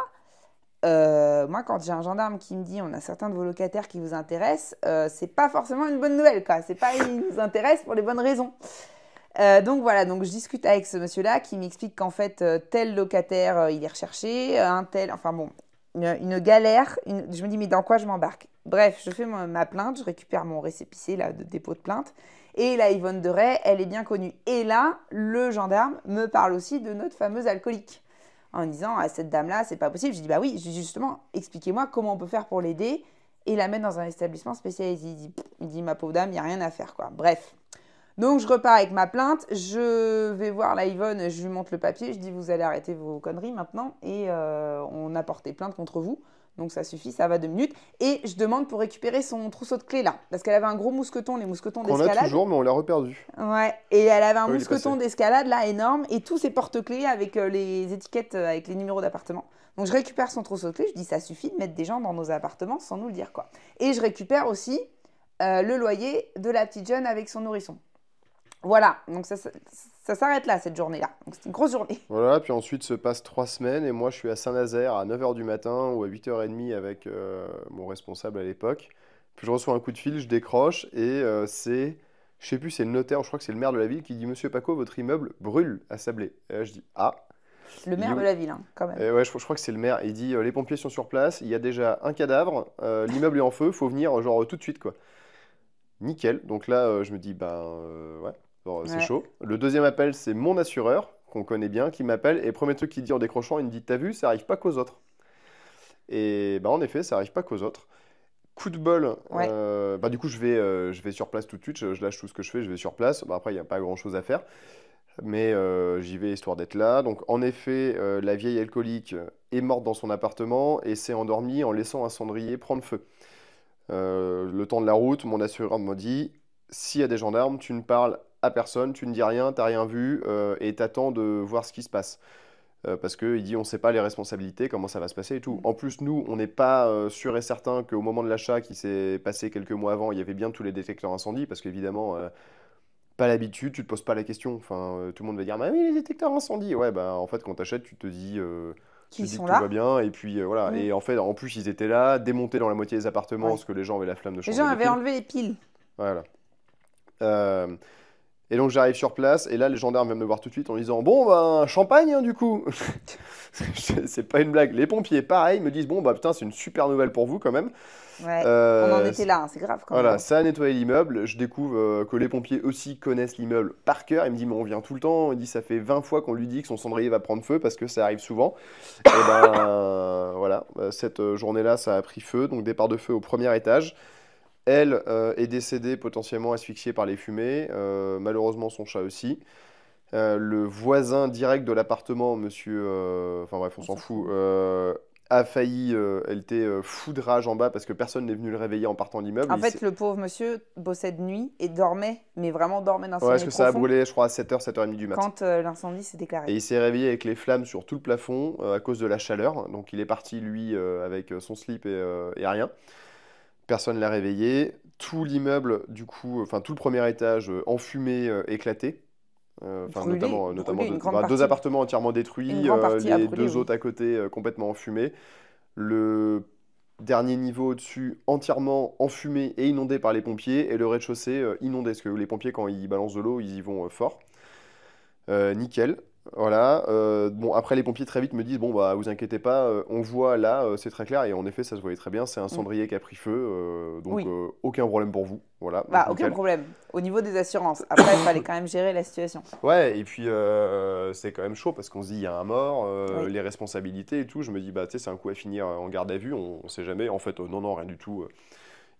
Moi, quand j'ai un gendarme qui me dit on a certains de vos locataires qui vous intéressent, c'est pas forcément une bonne nouvelle, quoi. C'est pas ils nous intéressent pour les bonnes raisons. Donc voilà, donc je discute avec ce monsieur-là qui m'explique qu'en fait tel locataire il est recherché, un tel, enfin bon, une galère. Je me dis mais dans quoi je m'embarque? Bref, je fais ma plainte, je récupère mon récépissé là de dépôt de plainte. Et la Yvonne de Ray, elle est bien connue. Et là, le gendarme me parle aussi de notre fameuse alcoolique. En me disant, à cette dame-là, c'est pas possible. Je dis, bah oui, justement, expliquez-moi comment on peut faire pour l'aider et la mettre dans un établissement spécialisé. Il dit ma pauvre dame, il n'y a rien à faire, quoi. Bref. Donc, je repars avec ma plainte. Je vais voir la Yvonne, je lui montre le papier. Je dis, vous allez arrêter vos conneries maintenant. Et on a porté plainte contre vous. Donc, ça suffit, ça va 2 minutes. Et je demande pour récupérer son trousseau de clés, là. Parce qu'elle avait un gros mousqueton, les mousquetons Qu'on a d'escalade. toujours, mais on l'a reperdu. Ouais, et elle avait un il est mousqueton passé. d'escalade là énorme et tous ses porte-clés avec les étiquettes avec les numéros d'appartement. Donc je récupère son trousseau de clés, je dis ça suffit de mettre des gens dans nos appartements sans nous le dire, quoi. Et je récupère aussi le loyer de la petite jeune avec son nourrisson. Voilà, donc ça s'arrête là cette journée-là. Donc c'est une grosse journée. Voilà, puis ensuite se passent 3 semaines et moi je suis à Saint-Nazaire à 9h du matin ou à 8h30 avec mon responsable à l'époque. Puis je reçois un coup de fil, je décroche et c'est, je sais plus, c'est le notaire, je crois que c'est le maire de la ville qui dit Monsieur Paco, votre immeuble brûle à Sablé. Et là je dis ah. Le maire de la ville, hein, quand même. Et ouais, je crois que c'est le maire. Il dit les pompiers sont sur place, il y a déjà un cadavre, l'immeuble est en feu, faut venir genre tout de suite quoi. Nickel. Donc là je me dis ouais. Bon, c'est Ouais. chaud. Le deuxième appel, c'est mon assureur, qu'on connaît bien, qui m'appelle. Et premier truc qu'il dit en décrochant, il me dit t'as vu, ça arrive pas qu'aux autres. Et en effet, ça arrive pas qu'aux autres. Coup de bol, Ouais. du coup, je vais sur place tout de suite. Je lâche tout ce que je fais, je vais sur place. Après, il n'y a pas grand-chose à faire. Mais j'y vais histoire d'être là. Donc, en effet, la vieille alcoolique est morte dans son appartement et s'est endormie en laissant un cendrier prendre feu. Le temps de la route, mon assureur m'a dit, s'il y a des gendarmes, tu ne parles à personne, tu ne dis rien, tu n'as rien vu et tu attends de voir ce qui se passe. Parce qu'il dit, on ne sait pas les responsabilités, comment ça va se passer et tout. En plus, nous, on n'est pas sûr et certain qu'au moment de l'achat qui s'est passé quelques mois avant, il y avait bien tous les détecteurs incendie, parce qu'évidemment, pas l'habitude, tu te poses pas la question. Enfin, tout le monde va dire, bah oui, les détecteurs incendie. Ouais, bah en fait, quand tu achètes, tu te dis, Qui que sont tout va là. bien. Et puis voilà. Et en fait, en plus, ils étaient là, démontés dans la moitié des appartements, Ouais. parce que les gens avaient la flamme de Les changer gens les avaient piles. enlevé les piles. Voilà. Euh, Et donc j'arrive sur place et là les gendarmes viennent me voir tout de suite en disant bon ben champagne hein, du coup. C'est pas une blague. Les pompiers pareil me disent bon bah putain c'est une super nouvelle pour vous quand même. Ouais, on en Euh, était là, hein, c'est grave quand voilà, même. ça a nettoyé l'immeuble. Je découvre que les pompiers aussi connaissent l'immeuble par cœur. Il me dit mais on vient tout le temps. Il dit ça fait 20 fois qu'on lui dit que son cendrier va prendre feu parce que ça arrive souvent. Et ben voilà, cette journée-là ça a pris feu. Donc départ de feu au premier étage. Elle est décédée potentiellement asphyxiée par les fumées, malheureusement son chat aussi. Le voisin direct de l'appartement, monsieur, enfin bref, on s'en fout, a failli, elle était fou de rage en bas parce que personne n'est venu le réveiller en partant de l'immeuble. En fait, le pauvre monsieur bossait de nuit et dormait, mais vraiment dormait d'un Ouais, parce sommeil que ça a profond brûlé, je crois, à 7h, 7h30 du matin. quand l'incendie s'est Et déclaré. il s'est réveillé avec les flammes sur tout le plafond à cause de la chaleur. Donc il est parti, lui, avec son slip et rien. Personne l'a réveillé. Tout l'immeuble, du coup, enfin tout le premier étage enfumé, éclaté. Enfin, Brûlé, notamment brûlé, une grande deux partie. appartements entièrement Une détruits, grande partie a les brûlé, deux oui. autres à côté complètement enfumés. Le dernier niveau au-dessus entièrement enfumé et inondé par les pompiers. Et le rez-de-chaussée inondé, parce que les pompiers, quand ils balancent de l'eau, ils y vont fort. Nickel. Voilà. Bon, après, les pompiers très vite me disent, bon, bah, vous inquiétez pas, on voit là, c'est très clair. Et en effet, ça se voyait très bien. C'est un cendrier qui a pris feu. Donc, Oui. aucun problème pour vous. Voilà. Bah, donc, aucun nickel. problème. Au niveau des assurances. Après, il fallait quand même gérer la situation. Ouais, et puis c'est quand même chaud parce qu'on se dit, il y a un mort, Oui. les responsabilités et tout. Je me dis, bah, tu sais, c'est un coup à finir en garde à vue. On sait jamais. En fait, non, non, rien du tout.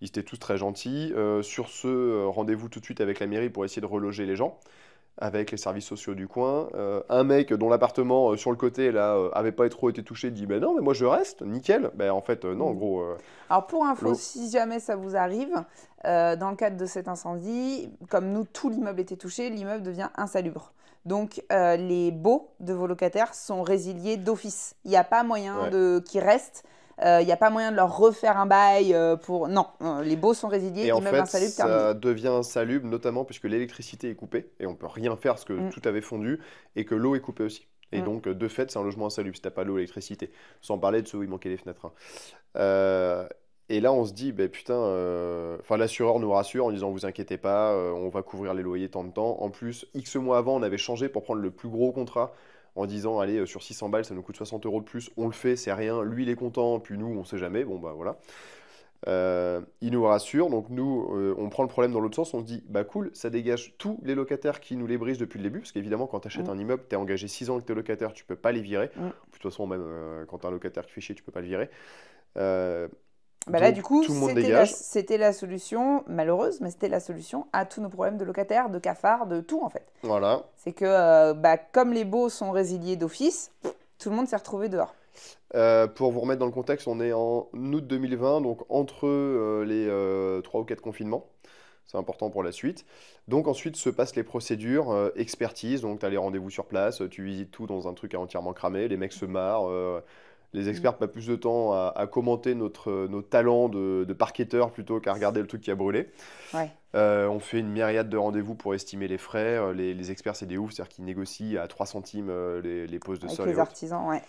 Ils étaient tous très gentils. Sur ce, rendez-vous tout de suite avec la mairie pour essayer de reloger les gens, avec les services sociaux du coin. Un mec dont l'appartement sur le côté là avait pas trop été touché dit ben non mais moi je reste, nickel. Ben en fait non, en gros Alors pour info, l'eau. si jamais ça vous arrive, dans le cadre de cet incendie, comme nous, tout l'immeuble était touché, l'immeuble devient insalubre. Donc les baux de vos locataires sont résiliés d'office. Il n'y a pas moyen qu'ils restent. Il n'y a pas moyen de leur refaire un bail pour... Non, les baux sont résiliés, Et en immeuble fait insalubre, ça terminé. devient insalubre notamment puisque l'électricité est coupée et on peut rien faire parce que tout avait fondu et que l'eau est coupée aussi. Et donc de fait c'est un logement insalubre si t'as pas l'eau et l'électricité. Sans parler de ceux où il manquait les fenêtres, hein. Et là, on se dit, ben putain, enfin l'assureur nous rassure en disant, vous inquiétez pas, on va couvrir les loyers tant de temps. En plus, X mois avant, on avait changé pour prendre le plus gros contrat en disant, allez, sur 600 balles, ça nous coûte 60 € de plus, on le fait, c'est rien. Lui, il est content, puis nous, on sait jamais. Bon, bah voilà. Il nous rassure, donc nous, on prend le problème dans l'autre sens, on se dit, bah cool, ça dégage tous les locataires qui nous les brisent depuis le début, parce qu'évidemment, quand tu achètes un immeuble, tu es engagé 6 ans avec tes locataires, tu peux pas les virer. De toute façon, même quand tu as un locataire qui fait chier, tu peux pas le virer. Bah là, Donc, du coup, tout le monde c'était dégage. c'était la solution, malheureuse, mais c'était la solution à tous nos problèmes de locataires, de cafards, de tout en fait. Voilà. C'est que comme les baux sont résiliés d'office, tout le monde s'est retrouvé dehors. Pour vous remettre dans le contexte, on est en août 2020, donc entre les 3 ou 4 confinements. C'est important pour la suite. Donc ensuite se passent les procédures, expertise, donc tu as les rendez-vous sur place, tu visites tout dans un truc à entièrement cramé, les mecs se marrent, les experts passent plus de temps à commenter nos talents de parquetteur plutôt qu'à regarder le truc qui a brûlé. Ouais. On fait une myriade de rendez-vous pour estimer les frais. Les experts, c'est des oufs, c'est-à-dire qu'ils négocient à 3 centimes les poses de Avec sol les et autres. artisans, ouais.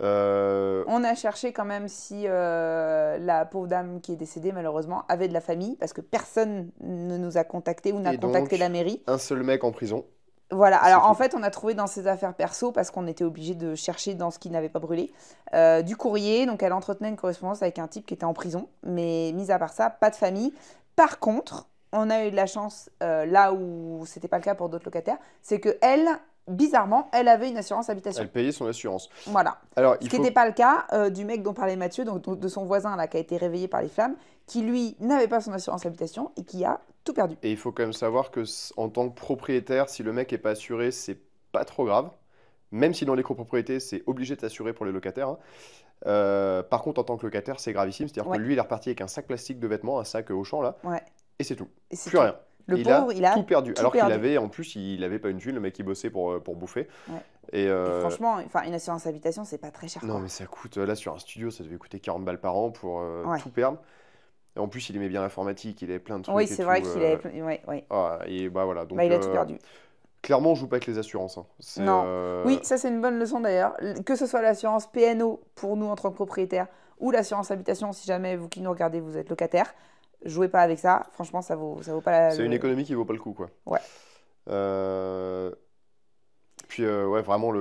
Euh, On a cherché quand même si la pauvre dame qui est décédée, malheureusement, avait de la famille, parce que personne ne nous a contactés ou n'a Et contacté donc, la mairie. un seul mec en prison. Voilà, C'est alors en tout. fait, on a trouvé dans ses affaires perso, parce qu'on était obligé de chercher dans ce qui n'avait pas brûlé, du courrier. Donc elle entretenait une correspondance avec un type qui était en prison, mais mis à part ça, pas de famille. Par contre, on a eu de la chance, là où c'était pas le cas pour d'autres locataires, c'est que elle, bizarrement, elle avait une assurance habitation. Elle payait son assurance. Voilà. Alors, Ce il qui faut... n'était pas le cas du mec dont parlait Mathieu, donc de son voisin là, qui a été réveillé par les flammes, qui lui n'avait pas son assurance habitation et qui a tout perdu. Et il faut quand même savoir que en tant que propriétaire, si le mec est pas assuré, c'est pas trop grave. Même si dans les copropriétés, c'est obligé de s'assurer pour les locataires, hein. Par contre, en tant que locataire, c'est gravissime. C'est-à-dire que lui, il est reparti avec un sac plastique de vêtements, un sac Auchan, là, Ouais. et c'est tout. Et c'est Plus tout. rien. Le Il pauvre, a il a tout perdu. tout Alors qu'il perdu. avait, en plus, il avait pas une thune, le mec qui bossait pour bouffer. Ouais. Et, Et franchement, enfin, une assurance habitation, c'est pas très cher. non, quoi. mais ça coûte, là, sur un studio, ça devait coûter 40 balles par an pour Ouais. tout perdre. Et en plus, il aimait bien l'informatique, il avait plein de trucs Oui, et c'est tout. vrai qu'il avait. Ouais. Et bah voilà. Donc, Bah, il a tout perdu. clairement, on joue pas avec les assurances. Hein. Non. Oui, ça c'est une bonne leçon d'ailleurs. Que ce soit l'assurance PNO pour nous en tant que propriétaires ou l'assurance habitation, si jamais vous qui nous regardez, vous êtes locataire, jouez pas avec ça. Franchement, ça vaut pas la. C'est une économie qui vaut pas le coup, quoi. Ouais. Puis, ouais, vraiment,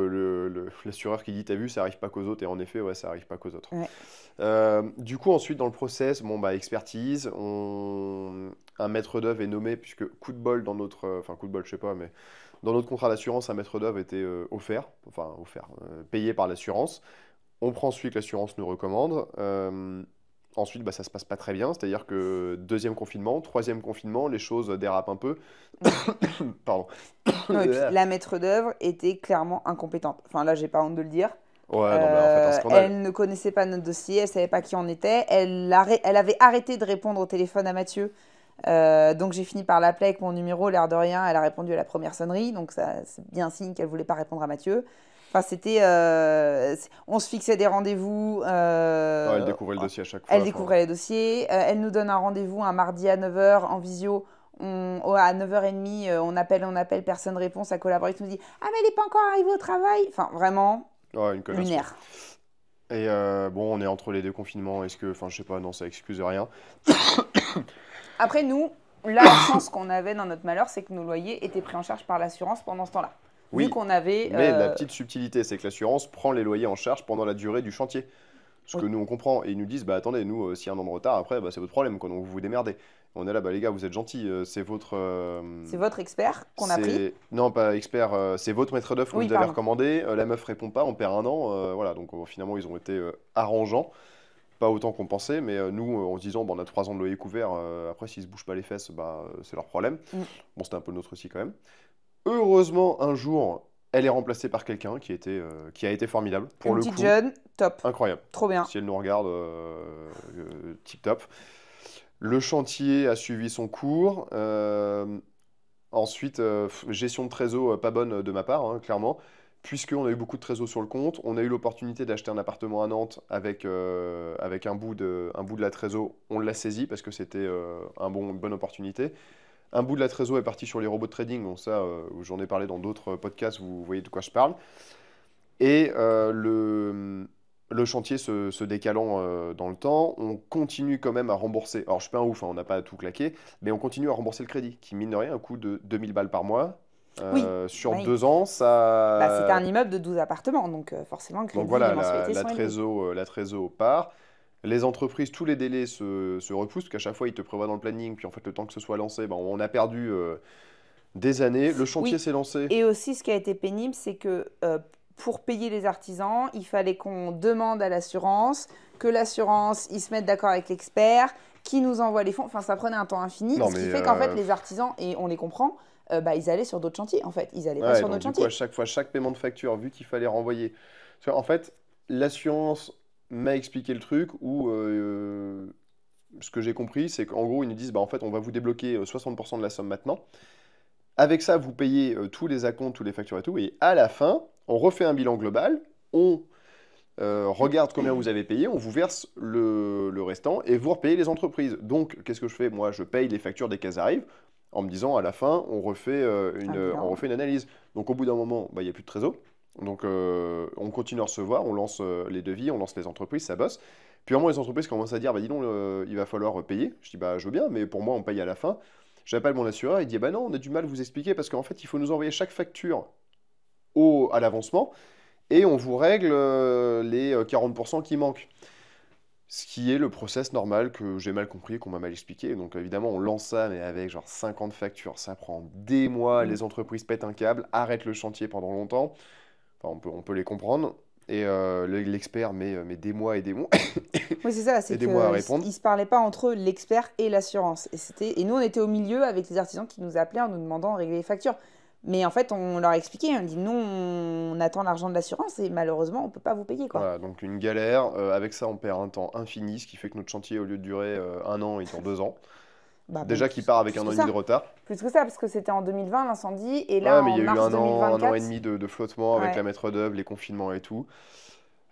l'assureur qui dit t'as vu, ça arrive pas qu'aux autres. Et en effet, ouais, ça arrive pas qu'aux autres. Ouais. Du coup, ensuite, dans le process, bon, bah, expertise, un maître d'œuvre est nommé, puisque coup de bol dans notre. Enfin, coup de bol, je sais pas, mais dans notre contrat d'assurance, un maître d'œuvre était offert, payé par l'assurance. On prend celui que l'assurance nous recommande. Ensuite, bah, ça se passe pas très bien, c'est-à-dire que deuxième confinement, troisième confinement, les choses dérapent un peu. Pardon. Non, et puis, la maître d'œuvre était clairement incompétente. Enfin là, j'ai pas honte de le dire. Ouais, non, mais en fait, un scandale. Elle ne connaissait pas notre dossier, elle savait pas qui on était. Elle avait arrêté de répondre au téléphone à Mathieu. Donc j'ai fini par l'appeler avec mon numéro, l'air de rien. Elle a répondu à la première sonnerie, donc ça, c'est bien signe qu'elle voulait pas répondre à Mathieu. Enfin, c'était. On se fixait des rendez-vous. Elle découvrait le dossier à chaque fois. Elle découvrait les dossiers. Elle nous donne un rendez-vous un mardi à 9h en visio. À 9h30, on appelle, personne ne répond. Sa collaboratrice nous dit ah, mais elle n'est pas encore arrivée au travail. Enfin, vraiment, une connasse. lunaire. Et bon, on est entre les deux confinements. Est-ce que. Enfin, je sais pas, non, ça excuse rien. Après, nous, là, la chance qu'on avait dans notre malheur, c'est que nos loyers étaient pris en charge par l'assurance pendant ce temps-là. Oui, vu qu'on avait. Mais la petite subtilité, c'est que l'assurance prend les loyers en charge pendant la durée du chantier. Ce que nous, on comprend. Et ils nous disent, bah attendez, nous, s'il y a un an de retard, après, bah, c'est votre problème, quoi, donc vous vous démerdez. On est là, bah les gars, vous êtes gentils, c'est votre... C'est votre expert qu'on a pris. Non, pas expert, c'est votre maître d'œuvre que vous avez recommandé. La meuf répond pas, on perd un an. Voilà, donc finalement, ils ont été arrangeants. Pas autant qu'on pensait, mais nous, en se disant, bah, on a 3 ans de loyer couvert, après, s'ils se bougent pas les fesses, bah, c'est leur problème. Bon, c'était un peu le nôtre aussi, quand même. Heureusement, un jour, elle est remplacée par quelqu'un qui a été formidable. Pour le coup, une petite jeune, top. Incroyable. Trop bien. Si elle nous regarde, tip top. Le chantier a suivi son cours. Ensuite, gestion de trésor pas bonne de ma part, hein, clairement. Puisqu'on a eu beaucoup de trésor sur le compte, on a eu l'opportunité d'acheter un appartement à Nantes avec un bout de la trésor. On l'a saisi parce que c'était une bonne opportunité. Un bout de la trésor est parti sur les robots de trading, donc ça, j'en ai parlé dans d'autres podcasts, vous voyez de quoi je parle. Et le chantier se décalant dans le temps, on continue quand même à rembourser. Alors, je suis pas un ouf, hein, on n'a pas tout claqué, mais on continue à rembourser le crédit, qui mine de rien, un coût de 2000 balles par mois. Sur 2 ans, ça... Bah, c'était un immeuble de 12 appartements, donc forcément, le crédit, donc voilà, les mensualités sont la trésor part. Les entreprises, tous les délais se repoussent, parce qu'à chaque fois, ils te prévoient dans le planning, puis en fait, le temps que ce soit lancé, on a perdu des années. Le chantier s'est lancé. Et aussi, ce qui a été pénible, c'est que pour payer les artisans, il fallait qu'on demande à l'assurance, que l'assurance, ils se mettent d'accord avec l'expert, qui nous envoie les fonds. Enfin, ça prenait un temps infini, ce qui fait qu'en fait, les artisans, et on les comprend, ils allaient sur d'autres chantiers, en fait. Ils allaient pas sur notre chantier. À chaque fois, chaque paiement de facture, vu qu'il fallait renvoyer... En fait, l'assurance m'a expliqué le truc où ce que j'ai compris, c'est qu'en gros, ils nous disent, en fait, on va vous débloquer 60% de la somme maintenant. Avec ça, vous payez tous les acomptes, tous les factures et tout. Et à la fin, on refait un bilan global, on regarde combien vous avez payé, on vous verse le restant et vous repayez les entreprises. Donc, qu'est-ce que je fais? Moi, je paye les factures dès qu'elles arrivent en me disant, à la fin, on refait une analyse. Donc, au bout d'un moment, il n'y a plus de trésor. Donc, on continue à recevoir, on lance les devis, on lance les entreprises, ça bosse. Puis, à un moment, les entreprises commencent à dire, dis donc, il va falloir payer. Je dis, je veux bien, mais pour moi, on paye à la fin. J'appelle mon assureur, il dit, non, on a du mal à vous expliquer parce qu'en fait, il faut nous envoyer chaque facture à l'avancement et on vous règle les 40% qui manquent. Ce qui est le process normal que j'ai mal compris, qu'on m'a mal expliqué. Donc, évidemment, on lance ça, mais avec genre 50 factures, ça prend des mois, les entreprises pètent un câble, arrêtent le chantier pendant longtemps. Enfin, on peut les comprendre. Et l'expert met des mois et des mois. Oui, c'est ça, c'est qu'ils ne se parlaient pas entre eux, l'expert et l'assurance. Et nous, on était au milieu avec les artisans qui nous appelaient en nous demandant de régler les factures. Mais en fait, on leur a expliqué, on dit, nous, on attend l'argent de l'assurance et malheureusement, on ne peut pas vous payer, quoi. Voilà, donc une galère. Avec ça, on perd un temps infini, ce qui fait que notre chantier, au lieu de durer 1 an, il dure 2 ans. Bah, même Déjà qu'il part avec plus 1 an que et demi ça. de retard. Plus que ça, parce que c'était en 2020, l'incendie, et Ouais, là, mais en il y a eu mars un an et 2024, demi de flottement avec ouais. la maître d'œuvre, les confinements et tout.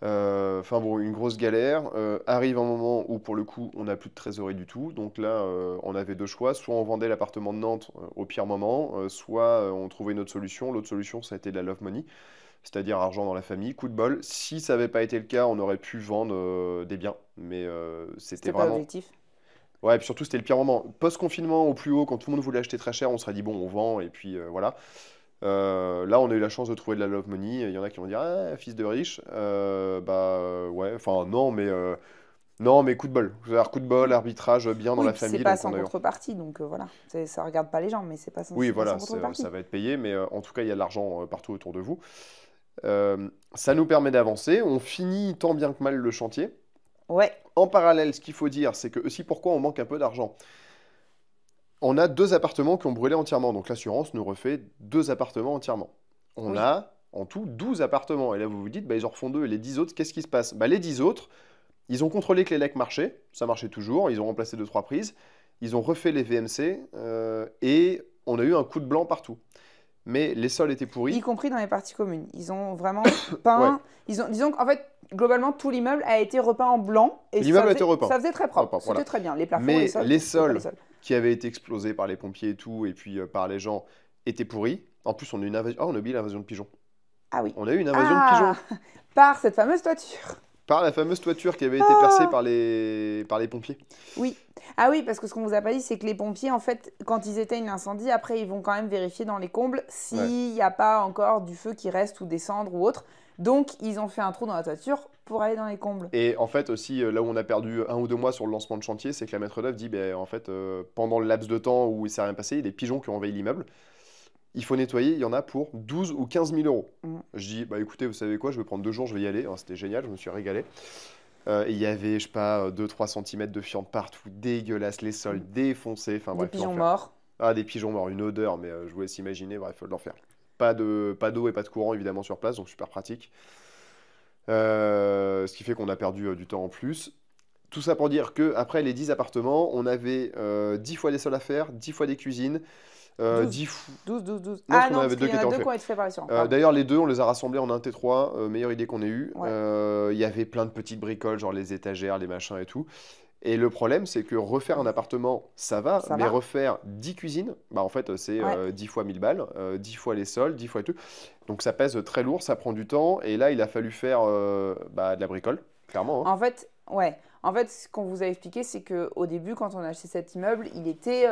Enfin bon, une grosse galère. Arrive un moment où pour le coup, on n'a plus de trésorerie du tout. Donc là, on avait 2 choix. Soit on vendait l'appartement de Nantes au pire moment, soit on trouvait une autre solution. L'autre solution, ça a été de la love money, c'est-à-dire argent dans la famille. Coup de bol. Si ça n'avait pas été le cas, on aurait pu vendre des biens. Mais c'était c'était pas vraiment... l'objectif. Ouais, et puis surtout, c'était le pire moment. Post-confinement, au plus haut, quand tout le monde voulait acheter très cher, on serait dit, bon, on vend, et puis voilà. Là, on a eu la chance de trouver de la love money. Il y en a qui vont dire, ah, fils de riche. Ouais, enfin, non, mais coup de bol. C'est-à-dire, coup de bol, arbitrage bien dans Oui, la puis c'est famille, pas donc on sans a eu. contrepartie, donc voilà. Ça regarde pas les gens, mais c'est pas Oui, c'est pas voilà, sans contrepartie. ça va être payé, mais en tout cas, il y a de l'argent partout autour de vous. Ça nous permet d'avancer. On finit tant bien que mal le chantier. Ouais, En parallèle, ce qu'il faut dire, c'est que aussi pourquoi on manque un peu d'argent. On a 2 appartements qui ont brûlé entièrement, donc l'assurance nous refait 2 appartements entièrement. On oui. a en tout 12 appartements, et là vous vous dites, bah, ils en refont 2, et les 10 autres, qu'est-ce qui se passe? Bah, les 10 autres, ils ont contrôlé que les lecs marchaient, ça marchait toujours, ils ont remplacé 2-3 prises, ils ont refait les VMC, et on a eu un coup de blanc partout. Mais les sols étaient Y pourris. compris dans les parties communes. Ils ont vraiment Ouais, peint. Disons qu'en fait, globalement, tout l'immeuble a été repeint en blanc et l'immeuble a été repeint. ça faisait très propre. Voilà. C'était très bien. Les plafonds, Mais les sols, les c'était pas les sols sols. qui avaient été explosés par les pompiers et tout, et puis par les gens, étaient pourris. En plus, on a eu une invasion. Ah, on a oublié l'invasion de pigeons. Ah oui. On a eu une invasion de pigeons Ah, par cette fameuse toiture. par la fameuse toiture qui avait été percée par les pompiers. Oui. Ah oui, parce que ce qu'on vous a pas dit, c'est que les pompiers, en fait, quand ils éteignent l'incendie, après, ils vont quand même vérifier dans les combles s'il n'y a pas encore du feu qui reste ou des cendres ou autre. Donc, ils ont fait un trou dans la toiture pour aller dans les combles. Et en fait aussi, là où on a perdu 1 ou 2 mois sur le lancement de chantier, c'est que la maître d'œuvre dit, ben, en fait, pendant le laps de temps où il s'est rien passé, il y a des pigeons qui ont envahi l'immeuble. Il faut nettoyer, il y en a pour 12 ou 15 000 euros. Mm. Je dis, bah écoutez, vous savez quoi, je vais prendre 2 jours, je vais y aller. Alors, c'était génial, je me suis régalé. Et il y avait, je sais pas, 2-3 cm de fiente partout, dégueulasse, les sols défoncés, enfin Des bref, pigeons l'enfer. morts. Ah, des pigeons morts, une odeur, mais je vous laisse imaginer, bref, l'enfer. Pas d'eau et pas de courant évidemment sur place, donc super pratique. Ce qui fait qu'on a perdu du temps en plus. Tout ça pour dire que après les 10 appartements, on avait 10 fois des sols à faire, 10 fois des cuisines, 12. 10 fou- 12. Non, Ah parce non, qu'on avait parce 2 qu'il y qui en étaient a deux refaits. qui ont été faits par l'assurance. Pardon. D'ailleurs, les 2, on les a rassemblés en un T3, meilleure idée qu'on ait eue. Ouais. Il y avait plein de petites bricoles, genre les étagères, les machins et tout. Et le problème, c'est que refaire un appartement, ça va, Ça mais va. refaire 10 cuisines, bah en fait, c'est Ouais. 10 fois 1000 balles, 10 fois les sols, 10 fois et tout. Donc ça pèse très lourd, ça prend du temps. Et là, il a fallu faire de la bricole, clairement, hein. En fait, ouais. En fait, ce qu'on vous a expliqué, c'est qu'au début, quand on a acheté cet immeuble, il était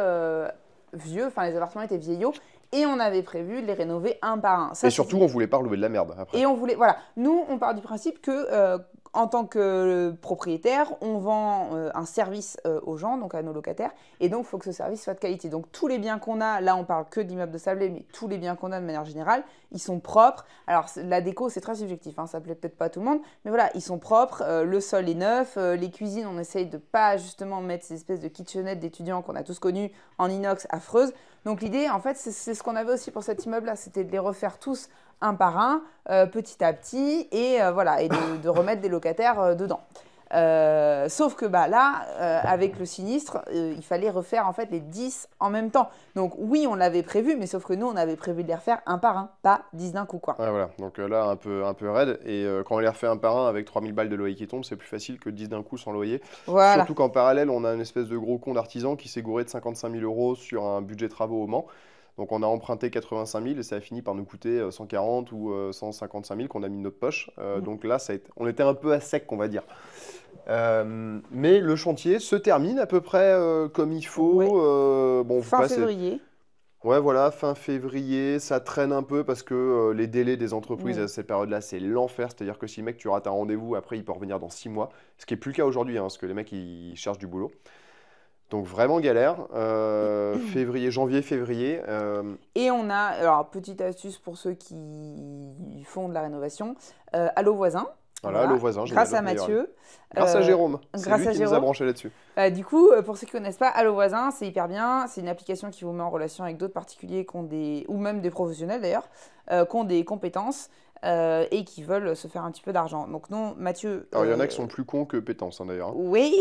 vieux, enfin les appartements étaient vieillots, et on avait prévu de les rénover un par un. Ça, Et surtout, on voulait pas relever de la merde après. et on voulait, voilà, nous, on part du principe que en tant que propriétaire, on vend un service aux gens, donc à nos locataires, et donc il faut que ce service soit de qualité. Donc tous les biens qu'on a, là on parle que d'immeubles de sablé, mais tous les biens qu'on a de manière générale, ils sont propres. Alors la déco c'est très subjectif, hein, ça plaît peut-être pas à tout le monde, mais voilà, ils sont propres, le sol est neuf, les cuisines on essaye de pas justement mettre ces espèces de kitchenettes d'étudiants qu'on a tous connus en inox affreuses. Donc l'idée en fait c'est ce qu'on avait aussi pour cet immeuble-là, c'était de les refaire tous un par un, petit à petit, et voilà, et de remettre des locataires dedans. Sauf que bah, là, avec le sinistre, il fallait refaire en fait les 10 en même temps. Donc oui, on l'avait prévu, mais sauf que nous, on avait prévu de les refaire un par un, pas 10 d'un coup, quoi. Ouais, voilà, donc là, un peu raide. Et quand on les refait un par un avec 3000 balles de loyer qui tombent, c'est plus facile que 10 d'un coup sans loyer. Voilà. Surtout qu'en parallèle, on a une espèce de gros con d'artisan qui s'est gouré de 55 000 euros sur un budget travaux au Mans. Donc on a emprunté 85 000 et ça a fini par nous coûter 140 ou 155 000 qu'on a mis de notre poche. Donc là, on était un peu à sec, on va dire. Mais le chantier se termine à peu près comme il faut. Oui. Bon, Fin février. Ouais, voilà, fin février, ça traîne un peu parce que les délais des entreprises Oui. à cette période-là, c'est l'enfer. C'est-à-dire que si le mec, tu rates un rendez-vous, après, il peut revenir dans 6 mois. Ce qui n'est plus le cas aujourd'hui, hein, parce que les mecs, ils cherchent du boulot. Donc vraiment galère. Janvier, février. Et on a, alors petite astuce pour ceux qui font de la rénovation, Allo Voisin. Voilà, l'eau voisin, génial, grâce à meilleur. Mathieu. Grâce à Jérôme, c'est grâce lui à qui nous a Jérôme. branché là-dessus. Du coup, pour ceux qui ne connaissent pas, Allo Voisin, c'est hyper bien. C'est une application qui vous met en relation avec d'autres particuliers qui ont ou même des professionnels d'ailleurs, qui ont des compétences et qui veulent se faire un petit peu d'argent. Donc non, Mathieu... Alors, il y en a qui sont plus cons que pétence, hein, d'ailleurs. Oui,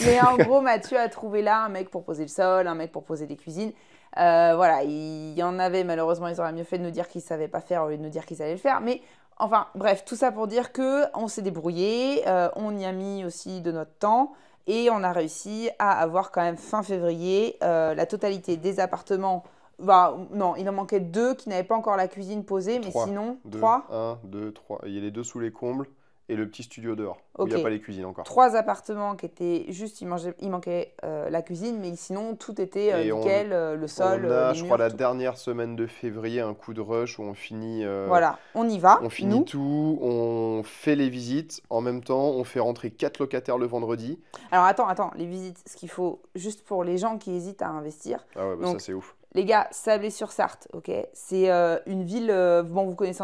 mais en gros, Mathieu a trouvé là un mec pour poser le sol, un mec pour poser les cuisines. Voilà, il y en avait, malheureusement, ils auraient mieux fait de nous dire qu'ils ne savaient pas faire au lieu de nous dire qu'ils allaient le faire. Mais enfin, bref, tout ça pour dire qu'on s'est débrouillé, on y a mis aussi de notre temps et on a réussi à avoir quand même fin février la totalité des appartements. Bah, non, il en manquait 2 qui n'avaient pas encore la cuisine posée, mais 3, sinon, 2, 3. 1, 2, 3. Il y a les 2 sous les combles et le petit studio dehors, où il Ok. n'y a pas les cuisines encore. 3 appartements qui étaient juste, il manquait la cuisine, mais sinon tout était Et nickel, le sol, On a, les je murs, crois, la tout. dernière semaine de février, un coup de rush où on finit, Voilà, on y va, on finit nous. tout, on fait les visites. En même temps, on fait rentrer 4 locataires le vendredi. Alors attends, les visites, ce qu'il faut, juste pour les gens qui hésitent à investir, Ah ouais, bah donc, ça c'est ouf. les gars, Sablé-sur-Sarthe, ok, c'est une ville, bon, vous connaissez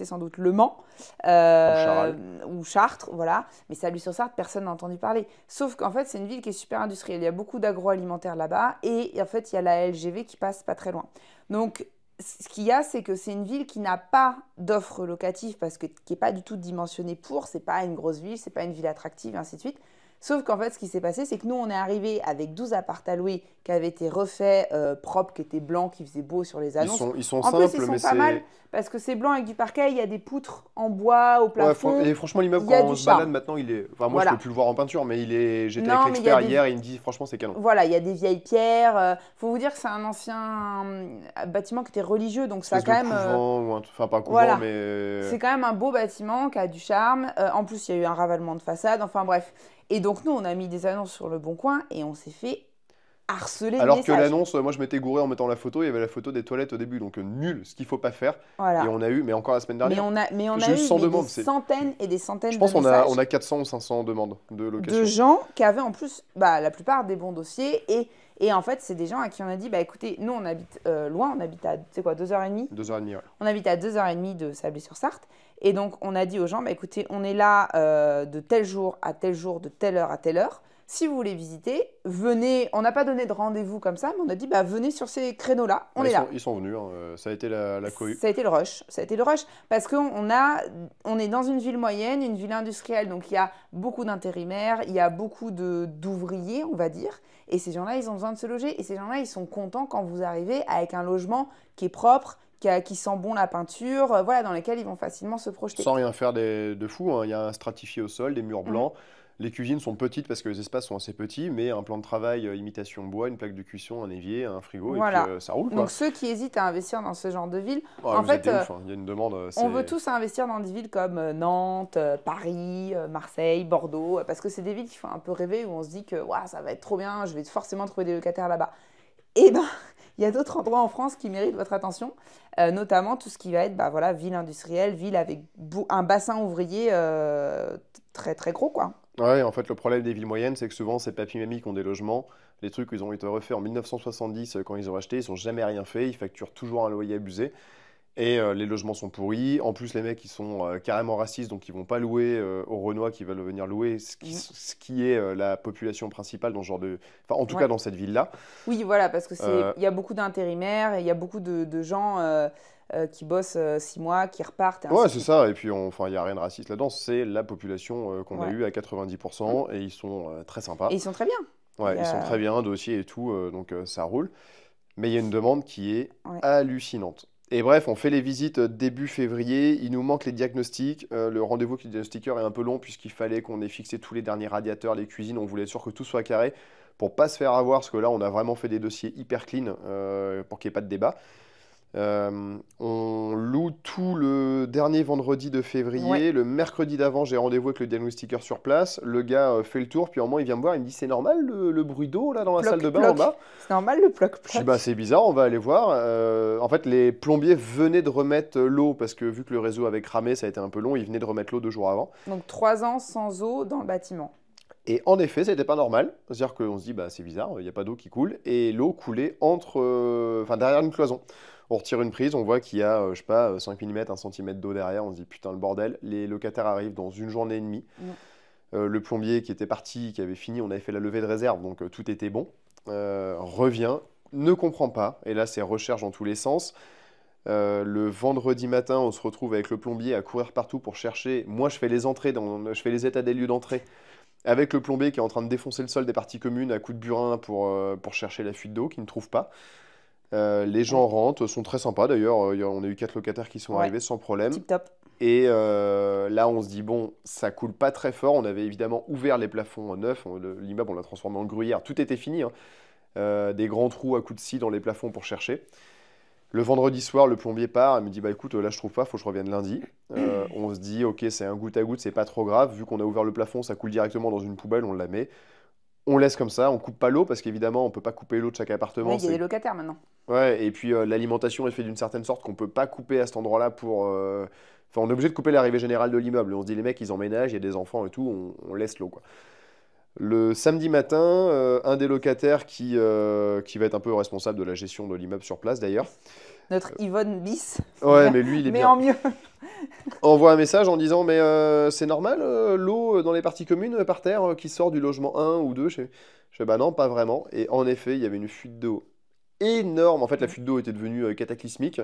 sans doute Le Mans ou Chartres, voilà, mais Sablé-sur-Sarthe, personne n'a entendu parler. Sauf qu'en fait, c'est une ville qui est super industrielle, il y a beaucoup d'agroalimentaire là-bas, et en fait, il y a la LGV qui passe pas très loin. Donc, ce qu'il y a, c'est que c'est une ville qui n'a pas d'offres locatives parce que qui n'est pas du tout dimensionnée pour, c'est pas une grosse ville, c'est pas une ville attractive, et ainsi de suite. Sauf qu'en fait, ce qui s'est passé, c'est que nous, on est arrivé avec 12 apparts à louer qui avaient été refaits, propres, qui étaient blancs, qui faisaient beau sur les annonces. Ils sont En plus, simples, ils mais sont pas c'est... mal parce que c'est blanc avec du parquet, il y a des poutres en bois au Ouais, plafond. et franchement, l'immeuble, il y a quand on du se balade charme. maintenant, il est... Enfin, moi, Voilà. je peux plus le voir en peinture, mais il est... J'étais Non, avec mais il y a l'expert des- hier et il me dit, franchement, c'est canon. Voilà, il y a des vieilles pierres. Faut vous dire que c'est un ancien bâtiment qui était religieux, donc ça a Espèce quand de même. couvent, ou enfin, pas couvent, voilà. mais... C'est quand même un beau bâtiment qui a du charme. En plus, il y a eu un ravalement de façade. Enfin bref. Et donc nous, on a mis des annonces sur Le Bon Coin et on s'est fait harceler de Alors que messages. l'annonce, moi je m'étais gouré en mettant la photo, il y avait la photo des toilettes au début, donc nul, ce qu'il faut pas faire. Voilà. Et on a eu, mais encore la semaine dernière, Mais on a Juste eu 100 mais demandes, des c'est- centaines et des centaines je pense de qu'on messages on a 400 ou 500 demandes de location. de gens qui avaient en plus la plupart des bons dossiers. Et en fait, c'est des gens à qui on a dit, bah écoutez, nous on habite loin, on habite à, tu sais quoi, 2h30. 2h30, ouais. On habite à 2h30 de Sablé-sur-Sarthe. Et donc, on a dit aux gens, bah, écoutez, on est là de tel jour à tel jour, de telle heure à telle heure. Si vous voulez visiter, venez. On n'a pas donné de rendez-vous comme ça, mais on a dit, bah, venez sur ces créneaux-là. On est là. Ils sont venus, hein, ça a été la cohue. Ça a été le rush. Ça a été le rush parce qu'on est dans une ville moyenne, une ville industrielle. Donc, il y a beaucoup d'intérimaires, il y a beaucoup d'ouvriers, on va dire. Et ces gens-là, ils ont besoin de se loger. Et ces gens-là, ils sont contents quand vous arrivez avec un logement qui est propre, qui sent bon la peinture, voilà, dans lequel ils vont facilement se projeter. Sans rien faire de fou, hein. Il y a un stratifié au sol, des murs blancs. Les cuisines sont petites parce que les espaces sont assez petits, mais un plan de travail imitation bois, une plaque de cuisson, un évier, un frigo, Voilà. et puis ça roule, quoi. Donc, ceux qui hésitent à investir dans ce genre de ville, Ouais, en vous êtes fait, des ouf, hein. Il y a une demande. on c'est- veut tous investir dans des villes comme Nantes, Paris, Marseille, Bordeaux, parce que c'est des villes qui font un peu rêver, où on se dit que ouah, ça va être trop bien, je vais forcément trouver des locataires là-bas. Et ben, il y a d'autres endroits en France qui méritent votre attention, notamment tout ce qui va être voilà, ville industrielle, ville avec un bassin ouvrier très très gros, quoi. Ouais, en fait, le problème des villes moyennes, c'est que souvent, c'est papy-mamie qui ont des logements. Les trucs, ils ont été refaits en 1970 quand ils ont acheté, ils n'ont jamais rien fait, ils facturent toujours un loyer abusé. Et les logements sont pourris. En plus, les mecs, ils sont carrément racistes, donc ils vont pas louer aux Renois qui veulent venir louer, ce qui est la population principale dans ce genre de... Enfin, en tout cas, dans cette ville-là. Oui, voilà, parce que il y a beaucoup d'intérimaires, et il y a beaucoup de gens qui bossent 6 mois, qui repartent. Et ainsi Ouais, de c'est suite. ça. Et puis, il n'y a rien de raciste là-dedans. C'est la population qu'on a Ouais. eue à 90%, et ils sont très sympas. Et ils sont très bien. Ouais, Il y ils sont a- très bien, dossier et tout, donc ça roule. Mais il y a une demande qui est Ouais. hallucinante. Et bref, on fait les visites début février, il nous manque les diagnostics. Le rendez-vous avec le diagnostiqueur est un peu long puisqu'il fallait qu'on ait fixé tous les derniers radiateurs, les cuisines, on voulait être sûr que tout soit carré pour pas se faire avoir, parce que là on a vraiment fait des dossiers hyper clean pour qu'il n'y ait pas de débat. On loue tout le dernier vendredi de février. Ouais. Le mercredi d'avant, j'ai rendez-vous avec le diagnostiqueur sur place. Le gars fait le tour, puis à un moment, il vient me voir, il me dit, c'est normal le bruit d'eau là dans la Ploc, salle de bain ploc. en bas? C'est normal le ploc-ploc. Je dis, bah, c'est bizarre, on va aller voir. En fait, les plombiers venaient de remettre l'eau, parce que vu que le réseau avait cramé, ça a été un peu long, ils venaient de remettre l'eau 2 jours avant. Donc 3 ans sans eau dans le bâtiment. Et en effet, c'était pas normal. C'est-à-dire qu'on se dit, bah, c'est bizarre, il n'y a pas d'eau qui coule. Et l'eau coulait derrière une cloison. On retire une prise, on voit qu'il y a, je sais pas, 5 mm, 1 cm d'eau derrière. On se dit putain, le bordel. Les locataires arrivent dans une journée et demie. Le plombier qui était parti, qui avait fini, on avait fait la levée de réserve, donc tout était bon. Revient, ne comprend pas. Et là, c'est recherche dans tous les sens. Le vendredi matin, on se retrouve avec le plombier à courir partout pour chercher. Moi, je fais les entrées, je fais les états des lieux d'entrée avec le plombier qui est en train de défoncer le sol des parties communes à coups de burin pour chercher la fuite d'eau qu'il ne trouve pas. Les gens rentrent, sont très sympas d'ailleurs. On a eu 4 locataires qui sont arrivés sans problème. Tip top. Et là, on se dit, bon, ça coule pas très fort. On avait évidemment ouvert les plafonds neufs. L'immeuble, on l'a transformé en gruyère. Tout était fini, hein. Des grands trous à coups de scie dans les plafonds pour chercher. Le vendredi soir, le plombier part, il me dit bah écoute, là je trouve pas, faut que je revienne lundi. On se dit ok, c'est un goutte à goutte, c'est pas trop grave, vu qu'on a ouvert le plafond, ça coule directement dans une poubelle, on la met. On laisse comme ça, on coupe pas l'eau parce qu'évidemment on peut pas couper l'eau de chaque appartement. Oui, il y a des locataires maintenant. Ouais, et puis l'alimentation est faite d'une certaine sorte qu'on peut pas couper à cet endroit-là pour. Enfin, on est obligé de couper l'arrivée générale de l'immeuble. On se dit les mecs ils emménagent, il y a des enfants et tout, on laisse l'eau quoi. Le samedi matin, un des locataires qui va être un peu responsable de la gestion de l'immeuble sur place d'ailleurs. Notre Yvonne bis. Ouais, mais lui, il est mais bien. en mieux. Envoie un message en disant mais c'est normal l'eau dans les parties communes par terre qui sort du logement 1 ou 2 je fais bah non, pas vraiment. Et en effet, il y avait une fuite d'eau énorme. En fait, la fuite d'eau était devenue cataclysmique.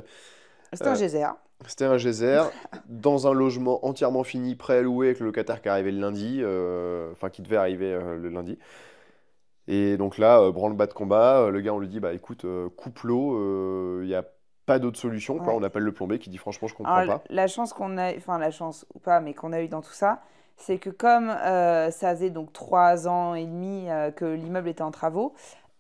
C'était un geyser. C'était un geyser dans un logement entièrement fini, prêt à louer avec le locataire qui arrivait le lundi, enfin qui devait arriver le lundi. Et donc là, branle-bas de combat, le gars on lui dit bah écoute, coupe l'eau, il n'y a pas d'autre solution, quoi. Ouais. On appelle le plombier qui dit franchement je comprends Alors, pas. la chance qu'on a, enfin la chance ou pas, mais qu'on a eu dans tout ça, c'est que comme ça faisait donc 3 ans et demi que l'immeuble était en travaux,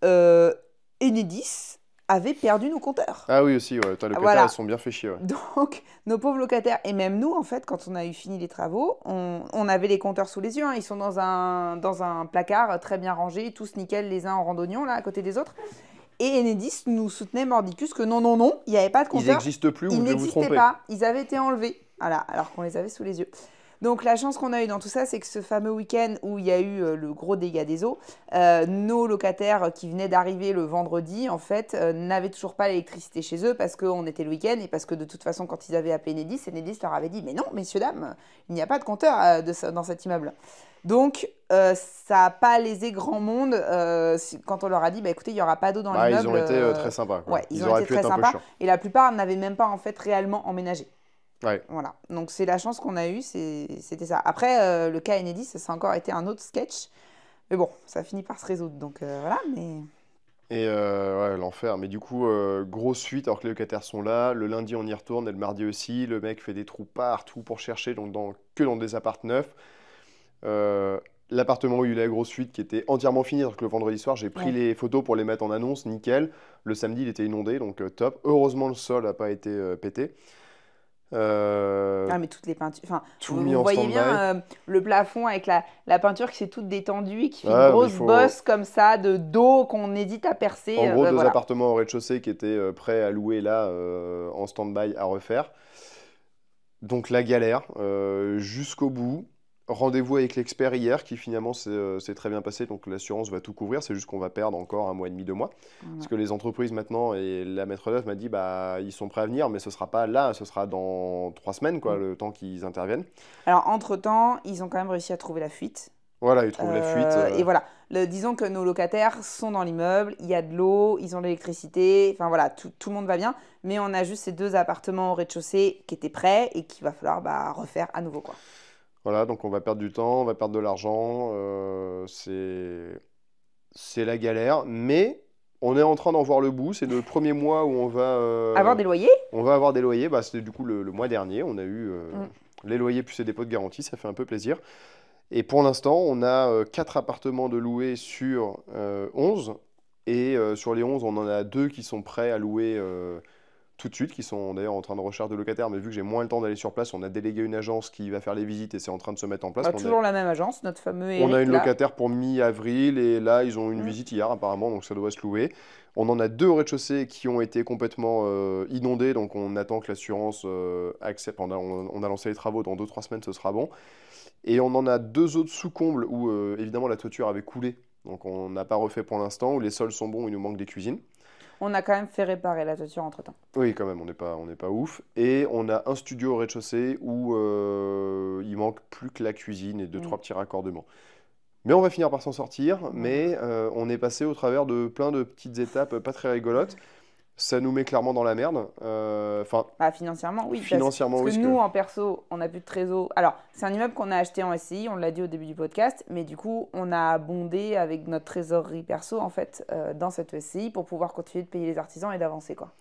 Enedis avait perdu nos compteurs. Ah oui aussi, ouais, les locataires Voilà. ils se sont bien fait chier. Ouais. Donc, nos pauvres locataires, et même nous, en fait, quand on a eu fini les travaux, on avait les compteurs sous les yeux, hein. Ils sont dans un placard très bien rangé, tous nickel, les uns en randonnion, là, à côté des autres. Et Enedis nous soutenait mordicus que non, il n'y avait pas de Ils compteur. n'existent plus, Ils vous devez vous n'existaient tromper. pas, ils avaient été enlevés, voilà, alors qu'on les avait sous les yeux. Donc la chance qu'on a eue dans tout ça, c'est que ce fameux week-end où il y a eu le gros dégât des eaux, nos locataires qui venaient d'arriver le vendredi, en fait, n'avaient toujours pas l'électricité chez eux parce qu'on était le week-end et parce que de toute façon, quand ils avaient appelé Enedis, Enedis leur avait dit « Mais non, messieurs, dames, il n'y a pas de compteur dans cet immeuble. » Donc, ça n'a pas lésé grand monde quand on leur a dit bah, « Écoutez, il n'y aura pas d'eau dans Bah, l'immeuble. » ils ont été très sympas, quoi. Ouais, ils ont auraient été pu très être un peu sympas. chiants. Et la plupart n'avaient même pas en fait réellement emménagé. Ouais. Voilà, donc c'est la chance qu'on a eue, c'était ça. Après, le cas Enedis, ça a encore été un autre sketch. Mais bon, ça finit par se résoudre, donc voilà, mais... Et ouais, l'enfer. Mais du coup, grosse fuite alors que les locataires sont là. Le lundi, on y retourne et le mardi aussi. Le mec fait des trous partout pour chercher, donc que dans des apparts neufs. L'appartement où il y a eu la grosse fuite qui était entièrement fini, alors que le vendredi soir, j'ai pris les photos pour les mettre en annonce, nickel. Le samedi, il était inondé, donc top. Heureusement, le sol n'a pas été pété. Ah, mais toutes les peintures. Enfin, Tout vous mis en voyez stand-by. bien le plafond avec la peinture qui s'est toute détendue et qui fait Ouais, une mais grosse faut- bosse comme ça de dos qu'on hésite à percer. En gros, deux voilà. appartements au rez-de-chaussée qui étaient prêts à louer là, en stand-by à refaire. Donc la galère jusqu'au bout. Rendez-vous avec l'expert hier qui finalement s'est très bien passé. Donc l'assurance va tout couvrir. C'est juste qu'on va perdre encore 1 mois et demi, 2 mois. Parce que les entreprises maintenant et la maître d'œuvre m'a dit bah ils sont prêts à venir, mais ce sera pas là, ce sera dans 3 semaines quoi, le temps qu'ils interviennent. Alors, entre-temps, ils ont quand même réussi à trouver la fuite. Voilà, ils trouvent la fuite. Et voilà, disons que nos locataires sont dans l'immeuble, il y a de l'eau, ils ont de l'électricité, enfin voilà, tout le monde va bien. Mais on a juste ces 2 appartements au rez-de-chaussée qui étaient prêts et qu'il va falloir refaire à nouveau, quoi. Voilà, donc on va perdre du temps, on va perdre de l'argent, c'est la galère, mais on est en train d'en voir le bout. C'est le premier mois où on va Avoir des loyers? on va avoir des loyers. Bah, c'était du coup le mois dernier, on a eu les loyers plus les dépôts de garantie, ça fait un peu plaisir. Et pour l'instant, on a 4 appartements de louer sur 11, et sur les 11, on en a 2 qui sont prêts à louer tout de suite, qui sont d'ailleurs en train de recherche de locataires, mais vu que j'ai moins le temps d'aller sur place, on a délégué une agence qui va faire les visites et c'est en train de se mettre en place. Toujours la même agence, notre fameux On a Eric, une là. locataire pour mi-avril et là, ils ont une visite hier apparemment, donc ça doit se louer. On en a 2 au rez-de-chaussée qui ont été complètement inondés, donc on attend que l'assurance accepte. On a lancé les travaux, dans 2-3 semaines, ce sera bon. Et on en a 2 autres sous comble où évidemment la toiture avait coulé, donc on n'a pas refait pour l'instant, où les sols sont bons, il nous manque des cuisines. On a quand même fait réparer la toiture entre-temps. Oui, quand même, on n'est pas ouf. Et on a un studio au rez-de-chaussée où il manque plus que la cuisine et deux, trois petits raccordements. Mais on va finir par s'en sortir. Mais on est passé au travers de plein de petites étapes pas très rigolotes. Ça nous met clairement dans la merde. Financièrement, oui. Financièrement, parce que nous, en perso, on n'a plus de trésor. Alors, c'est un immeuble qu'on a acheté en SCI, on l'a dit au début du podcast, mais du coup, on a bondé avec notre trésorerie perso, en fait, dans cette SCI pour pouvoir continuer de payer les artisans et d'avancer, quoi.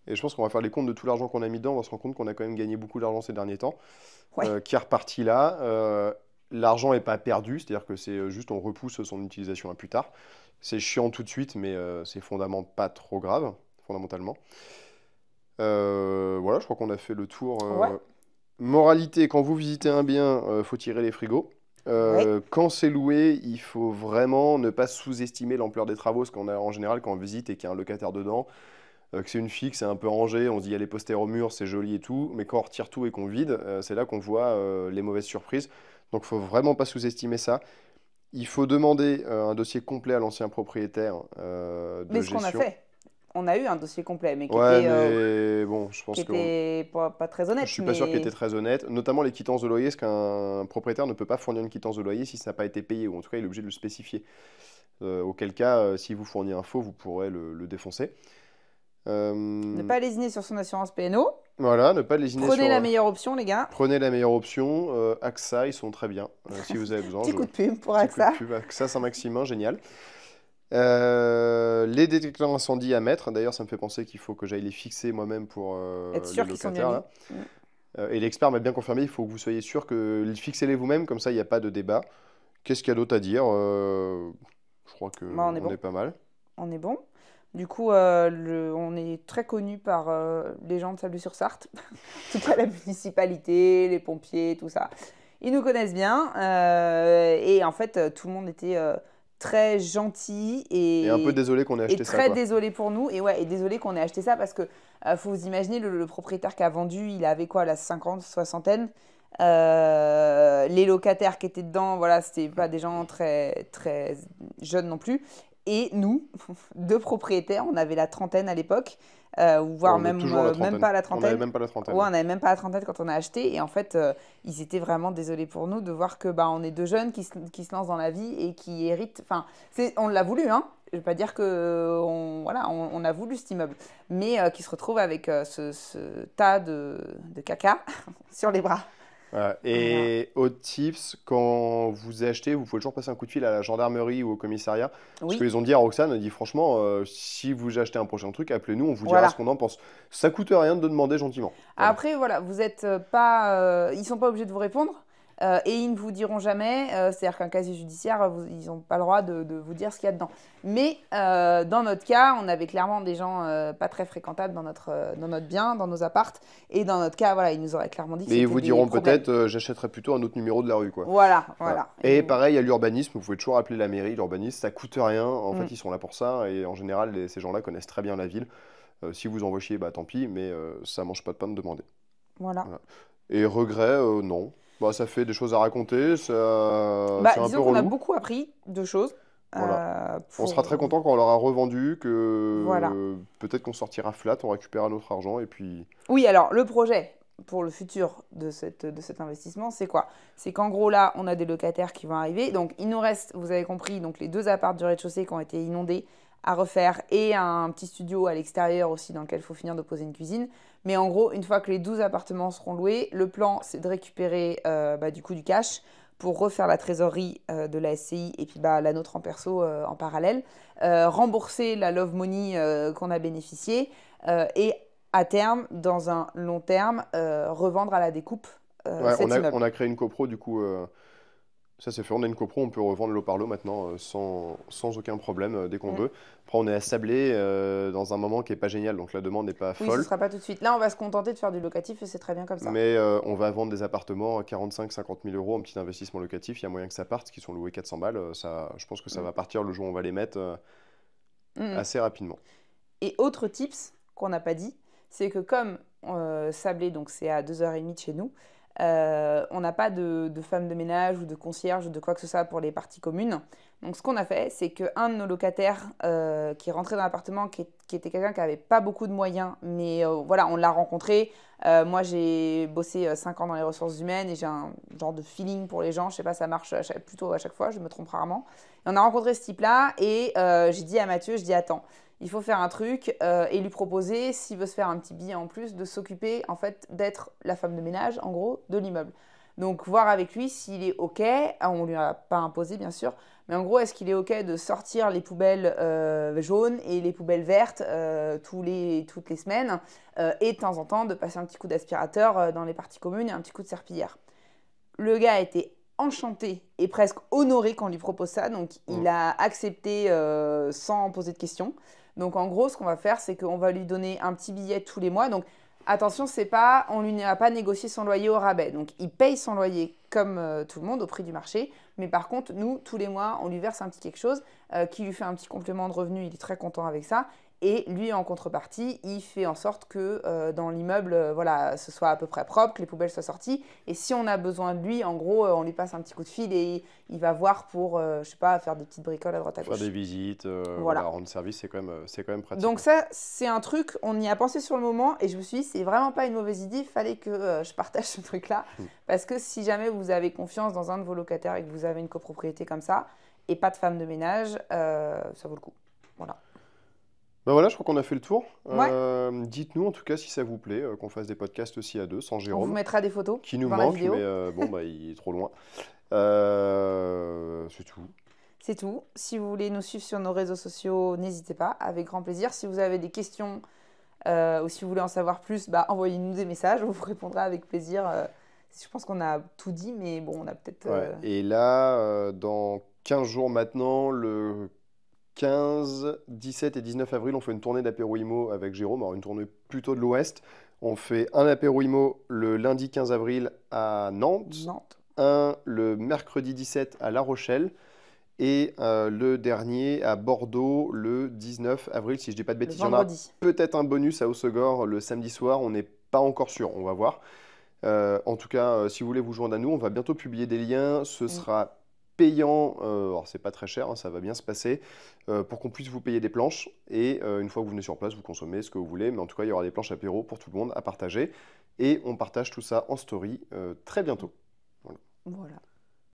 Et je pense qu'on va faire les comptes de tout l'argent qu'on a mis dedans. On va se rendre compte qu'on a quand même gagné beaucoup d'argent ces derniers temps, qui est reparti là. L'argent n'est pas perdu, c'est-à-dire que c'est juste on repousse son utilisation à plus tard. C'est chiant tout de suite, mais c'est fondamentalement pas trop grave, fondamentalement. Voilà, je crois qu'on a fait le tour. Moralité, quand vous visitez un bien, faut tirer les frigos. Quand c'est loué, il faut vraiment ne pas sous-estimer l'ampleur des travaux, parce qu'on a en général quand on visite et qu'il y a un locataire dedans, que c'est une fille, que c'est un peu rangé, on se dit il y a les posters au mur, c'est joli et tout, mais quand on retire tout et qu'on vide, c'est là qu'on voit les mauvaises surprises. Donc il faut vraiment pas sous-estimer ça. Il faut demander un dossier complet à l'ancien propriétaire de mais ce gestion. qu'on a fait. On a eu un dossier complet, mais qui mais bon, je pense était pas très honnête. Je suis pas sûr qu'il était très honnête, notamment les quittances de loyer, parce qu'un propriétaire ne peut pas fournir une quittance de loyer si ça n'a pas été payé, ou en tout cas il est obligé de le spécifier. Auquel cas, si vous fournissez un faux, vous pourrez le défoncer. Ne pas lésiner sur son assurance PNO. Voilà, ne pas lésiner Prenez la meilleure option, les gars. Prenez la meilleure option. AXA, ils sont très bien, si vous avez besoin. Petit coup de pub pour AXA. AXA Saint-Maximin, génial. Les détecteurs incendie à mettre, d'ailleurs ça me fait penser qu'il faut que j'aille les fixer moi-même pour être sûr qu'ils sont bien mis. Et l'expert m'a bien confirmé, il faut que vous soyez sûr que fixez-les vous-même, comme ça il n'y a pas de débat. Qu'est-ce qu'il y a d'autre à dire? Je crois que on est pas mal. On est bon. Du coup, on est très connu par les gens de Sablé-sur-Sarthe, en tout cas la municipalité, les pompiers, tout ça. Ils nous connaissent bien et en fait tout le monde était très gentil et un peu désolé qu'on ait acheté ça. Et très désolé pour nous. Et désolé qu'on ait acheté ça parce que faut vous imaginer, le propriétaire qui a vendu, il avait quoi, la 50, soixantaine. Les locataires qui étaient dedans, voilà, c'était pas des gens très, très jeunes non plus. Et nous, deux propriétaires, on avait la trentaine à l'époque, voire même pas la trentaine. On n'avait même pas la trentaine. Ouais, on n'avait même pas la trentaine quand on a acheté. Et en fait, ils étaient vraiment désolés pour nous de voir que on est deux jeunes qui se lancent dans la vie et qui héritent. Enfin, on l'a voulu, hein. Je ne veux pas dire qu'on on a voulu cet immeuble, mais qui se retrouve avec ce tas de caca sur les bras. Et autre tips, quand vous achetez, vous pouvez toujours passer un coup de fil à la gendarmerie ou au commissariat. Parce qu'ils ont dit à Roxane, elle dit franchement, si vous achetez un prochain truc, appelez-nous, on vous dira ce qu'on en pense. Ça coûte rien de demander gentiment. Après, vous êtes pas, ils sont pas obligés de vous répondre. Et ils ne vous diront jamais, c'est-à-dire qu'un casier judiciaire, ils n'ont pas le droit de vous dire ce qu'il y a dedans. Mais dans notre cas, on avait clairement des gens pas très fréquentables dans notre bien, dans nos appartes. Et dans notre cas, voilà, ils nous auraient clairement dit que mais c'était ils vous diront peut-être, j'achèterais plutôt un autre numéro de la rue, quoi. Voilà. Et pareil, à l'urbanisme, vous pouvez toujours appeler la mairie, l'urbanisme, ça coûte rien. En fait, ils sont là pour ça. Et en général, ces gens-là connaissent très bien la ville. Si vous envoient chier, tant pis, mais ça mange pas de pain de demander. Voilà. Et regret, non. Ça fait des choses à raconter, c'est un peu relou. Disons qu'on a beaucoup appris de choses. Voilà. On sera très content quand on l'aura revendu, que peut-être qu'on sortira flat, on récupérera notre argent et puis... Oui, alors le projet pour le futur de cet investissement, c'est quoi? C'est qu'en gros là, on a des locataires qui vont arriver. Donc il nous reste, vous avez compris, donc les 2 apparts du rez-de-chaussée qui ont été inondés à refaire et un petit studio à l'extérieur aussi dans lequel il faut finir de poser une cuisine. Mais en gros, une fois que les 12 appartements seront loués, le plan, c'est de récupérer du coup du cash pour refaire la trésorerie de la SCI et puis la nôtre en perso en parallèle, rembourser la Love Money qu'on a bénéficié et à terme, dans un long terme, revendre à la découpe cet immeuble. On a créé une copro du coup... Ça c'est fait, on a une copro, on peut revendre l'eau par l'eau maintenant sans aucun problème dès qu'on veut. Après on est à Sablé dans un moment qui n'est pas génial, donc la demande n'est pas folle. Oui, ce ne sera pas tout de suite. Là on va se contenter de faire du locatif et c'est très bien comme ça. Mais on va vendre des appartements à 45-50 000 euros en petit investissement locatif, il y a moyen que ça parte, qui sont loués 400 balles. Je pense que ça va partir le jour où on va les mettre assez rapidement. Et autre tips qu'on n'a pas dit, c'est que comme Sablé, donc c'est à 2h30 de chez nous, on n'a pas de femme de ménage ou de concierge ou de quoi que ce soit pour les parties communes. Donc, ce qu'on a fait, c'est qu'un de nos locataires qui est rentré dans l'appartement, qui était quelqu'un qui n'avait pas beaucoup de moyens, mais voilà, on l'a rencontré. Moi, j'ai bossé 5 ans dans les ressources humaines et j'ai un genre de feeling pour les gens. Je sais pas, ça marche plutôt à chaque fois, je me trompe rarement. Et on a rencontré ce type-là et j'ai dit à Mathieu, je dis attends, il faut faire un truc et lui proposer, s'il veut se faire un petit billet en plus, de s'occuper en fait d'être la femme de ménage, en gros, de l'immeuble. Donc, voir avec lui s'il est OK. On ne lui a pas imposé, bien sûr. Mais en gros, est-ce qu'il est OK de sortir les poubelles jaunes et les poubelles vertes toutes les semaines et de temps en temps de passer un petit coup d'aspirateur dans les parties communes et un petit coup de serpillière. Le gars a été enchanté et presque honoré quand on lui propose ça. Donc, il a accepté sans poser de questions. Donc, en gros, ce qu'on va faire, c'est qu'on va lui donner un petit billet tous les mois. Donc, attention, on lui n'a pas négocié son loyer au rabais. Donc, il paye son loyer comme tout le monde au prix du marché. Mais par contre, nous, tous les mois, on lui verse un petit quelque chose qui lui fait un petit complément de revenu. Il est très content avec ça. Et lui, en contrepartie, il fait en sorte que dans l'immeuble, voilà, ce soit à peu près propre, que les poubelles soient sorties. Et si on a besoin de lui, en gros, on lui passe un petit coup de fil et il va voir pour, je sais pas, faire des petites bricoles à droite à gauche. Faire des visites, voilà. Rendre service, c'est quand même pratique. Donc ça, c'est un truc, on y a pensé sur le moment et je me suis dit, c'est vraiment pas une mauvaise idée, il fallait que je partage ce truc-là. Parce que si jamais vous avez confiance dans un de vos locataires et que vous avez une copropriété comme ça, et pas de femme de ménage, ça vaut le coup. Voilà. Ben voilà, je crois qu'on a fait le tour. Ouais. Dites-nous en tout cas si ça vous plaît, qu'on fasse des podcasts aussi à deux, sans On vous Jérôme, mettra des photos qui nous dans la manque, vidéo. mais bon, bah, il est trop loin. C'est tout. C'est tout. Si vous voulez nous suivre sur nos réseaux sociaux, n'hésitez pas, avec grand plaisir. Si vous avez des questions ou si vous voulez en savoir plus, bah, envoyez-nous des messages, on vous répondra avec plaisir. Je pense qu'on a tout dit, mais bon, on a peut-être... Ouais. Et là, dans 15 jours maintenant, le 15, 17 et 19 avril, on fait une tournée d'apéro IMO avec Jérôme. Alors, une tournée plutôt de l'Ouest. On fait un apéro IMO le lundi 15 avril à Nantes, un le mercredi 17 à La Rochelle et le dernier à Bordeaux le 19 avril, si je ne dis pas de bêtises. Il y en a peut-être un bonus à Hossegor le samedi soir, on n'est pas encore sûr, on va voir. En tout cas, si vous voulez vous joindre à nous, on va bientôt publier des liens. Ce sera payant, alors c'est pas très cher, hein, ça va bien se passer, pour qu'on puisse vous payer des planches. Et une fois que vous venez sur place, vous consommez ce que vous voulez. Mais en tout cas, il y aura des planches apéro pour tout le monde à partager. Et on partage tout ça en story très bientôt. Voilà.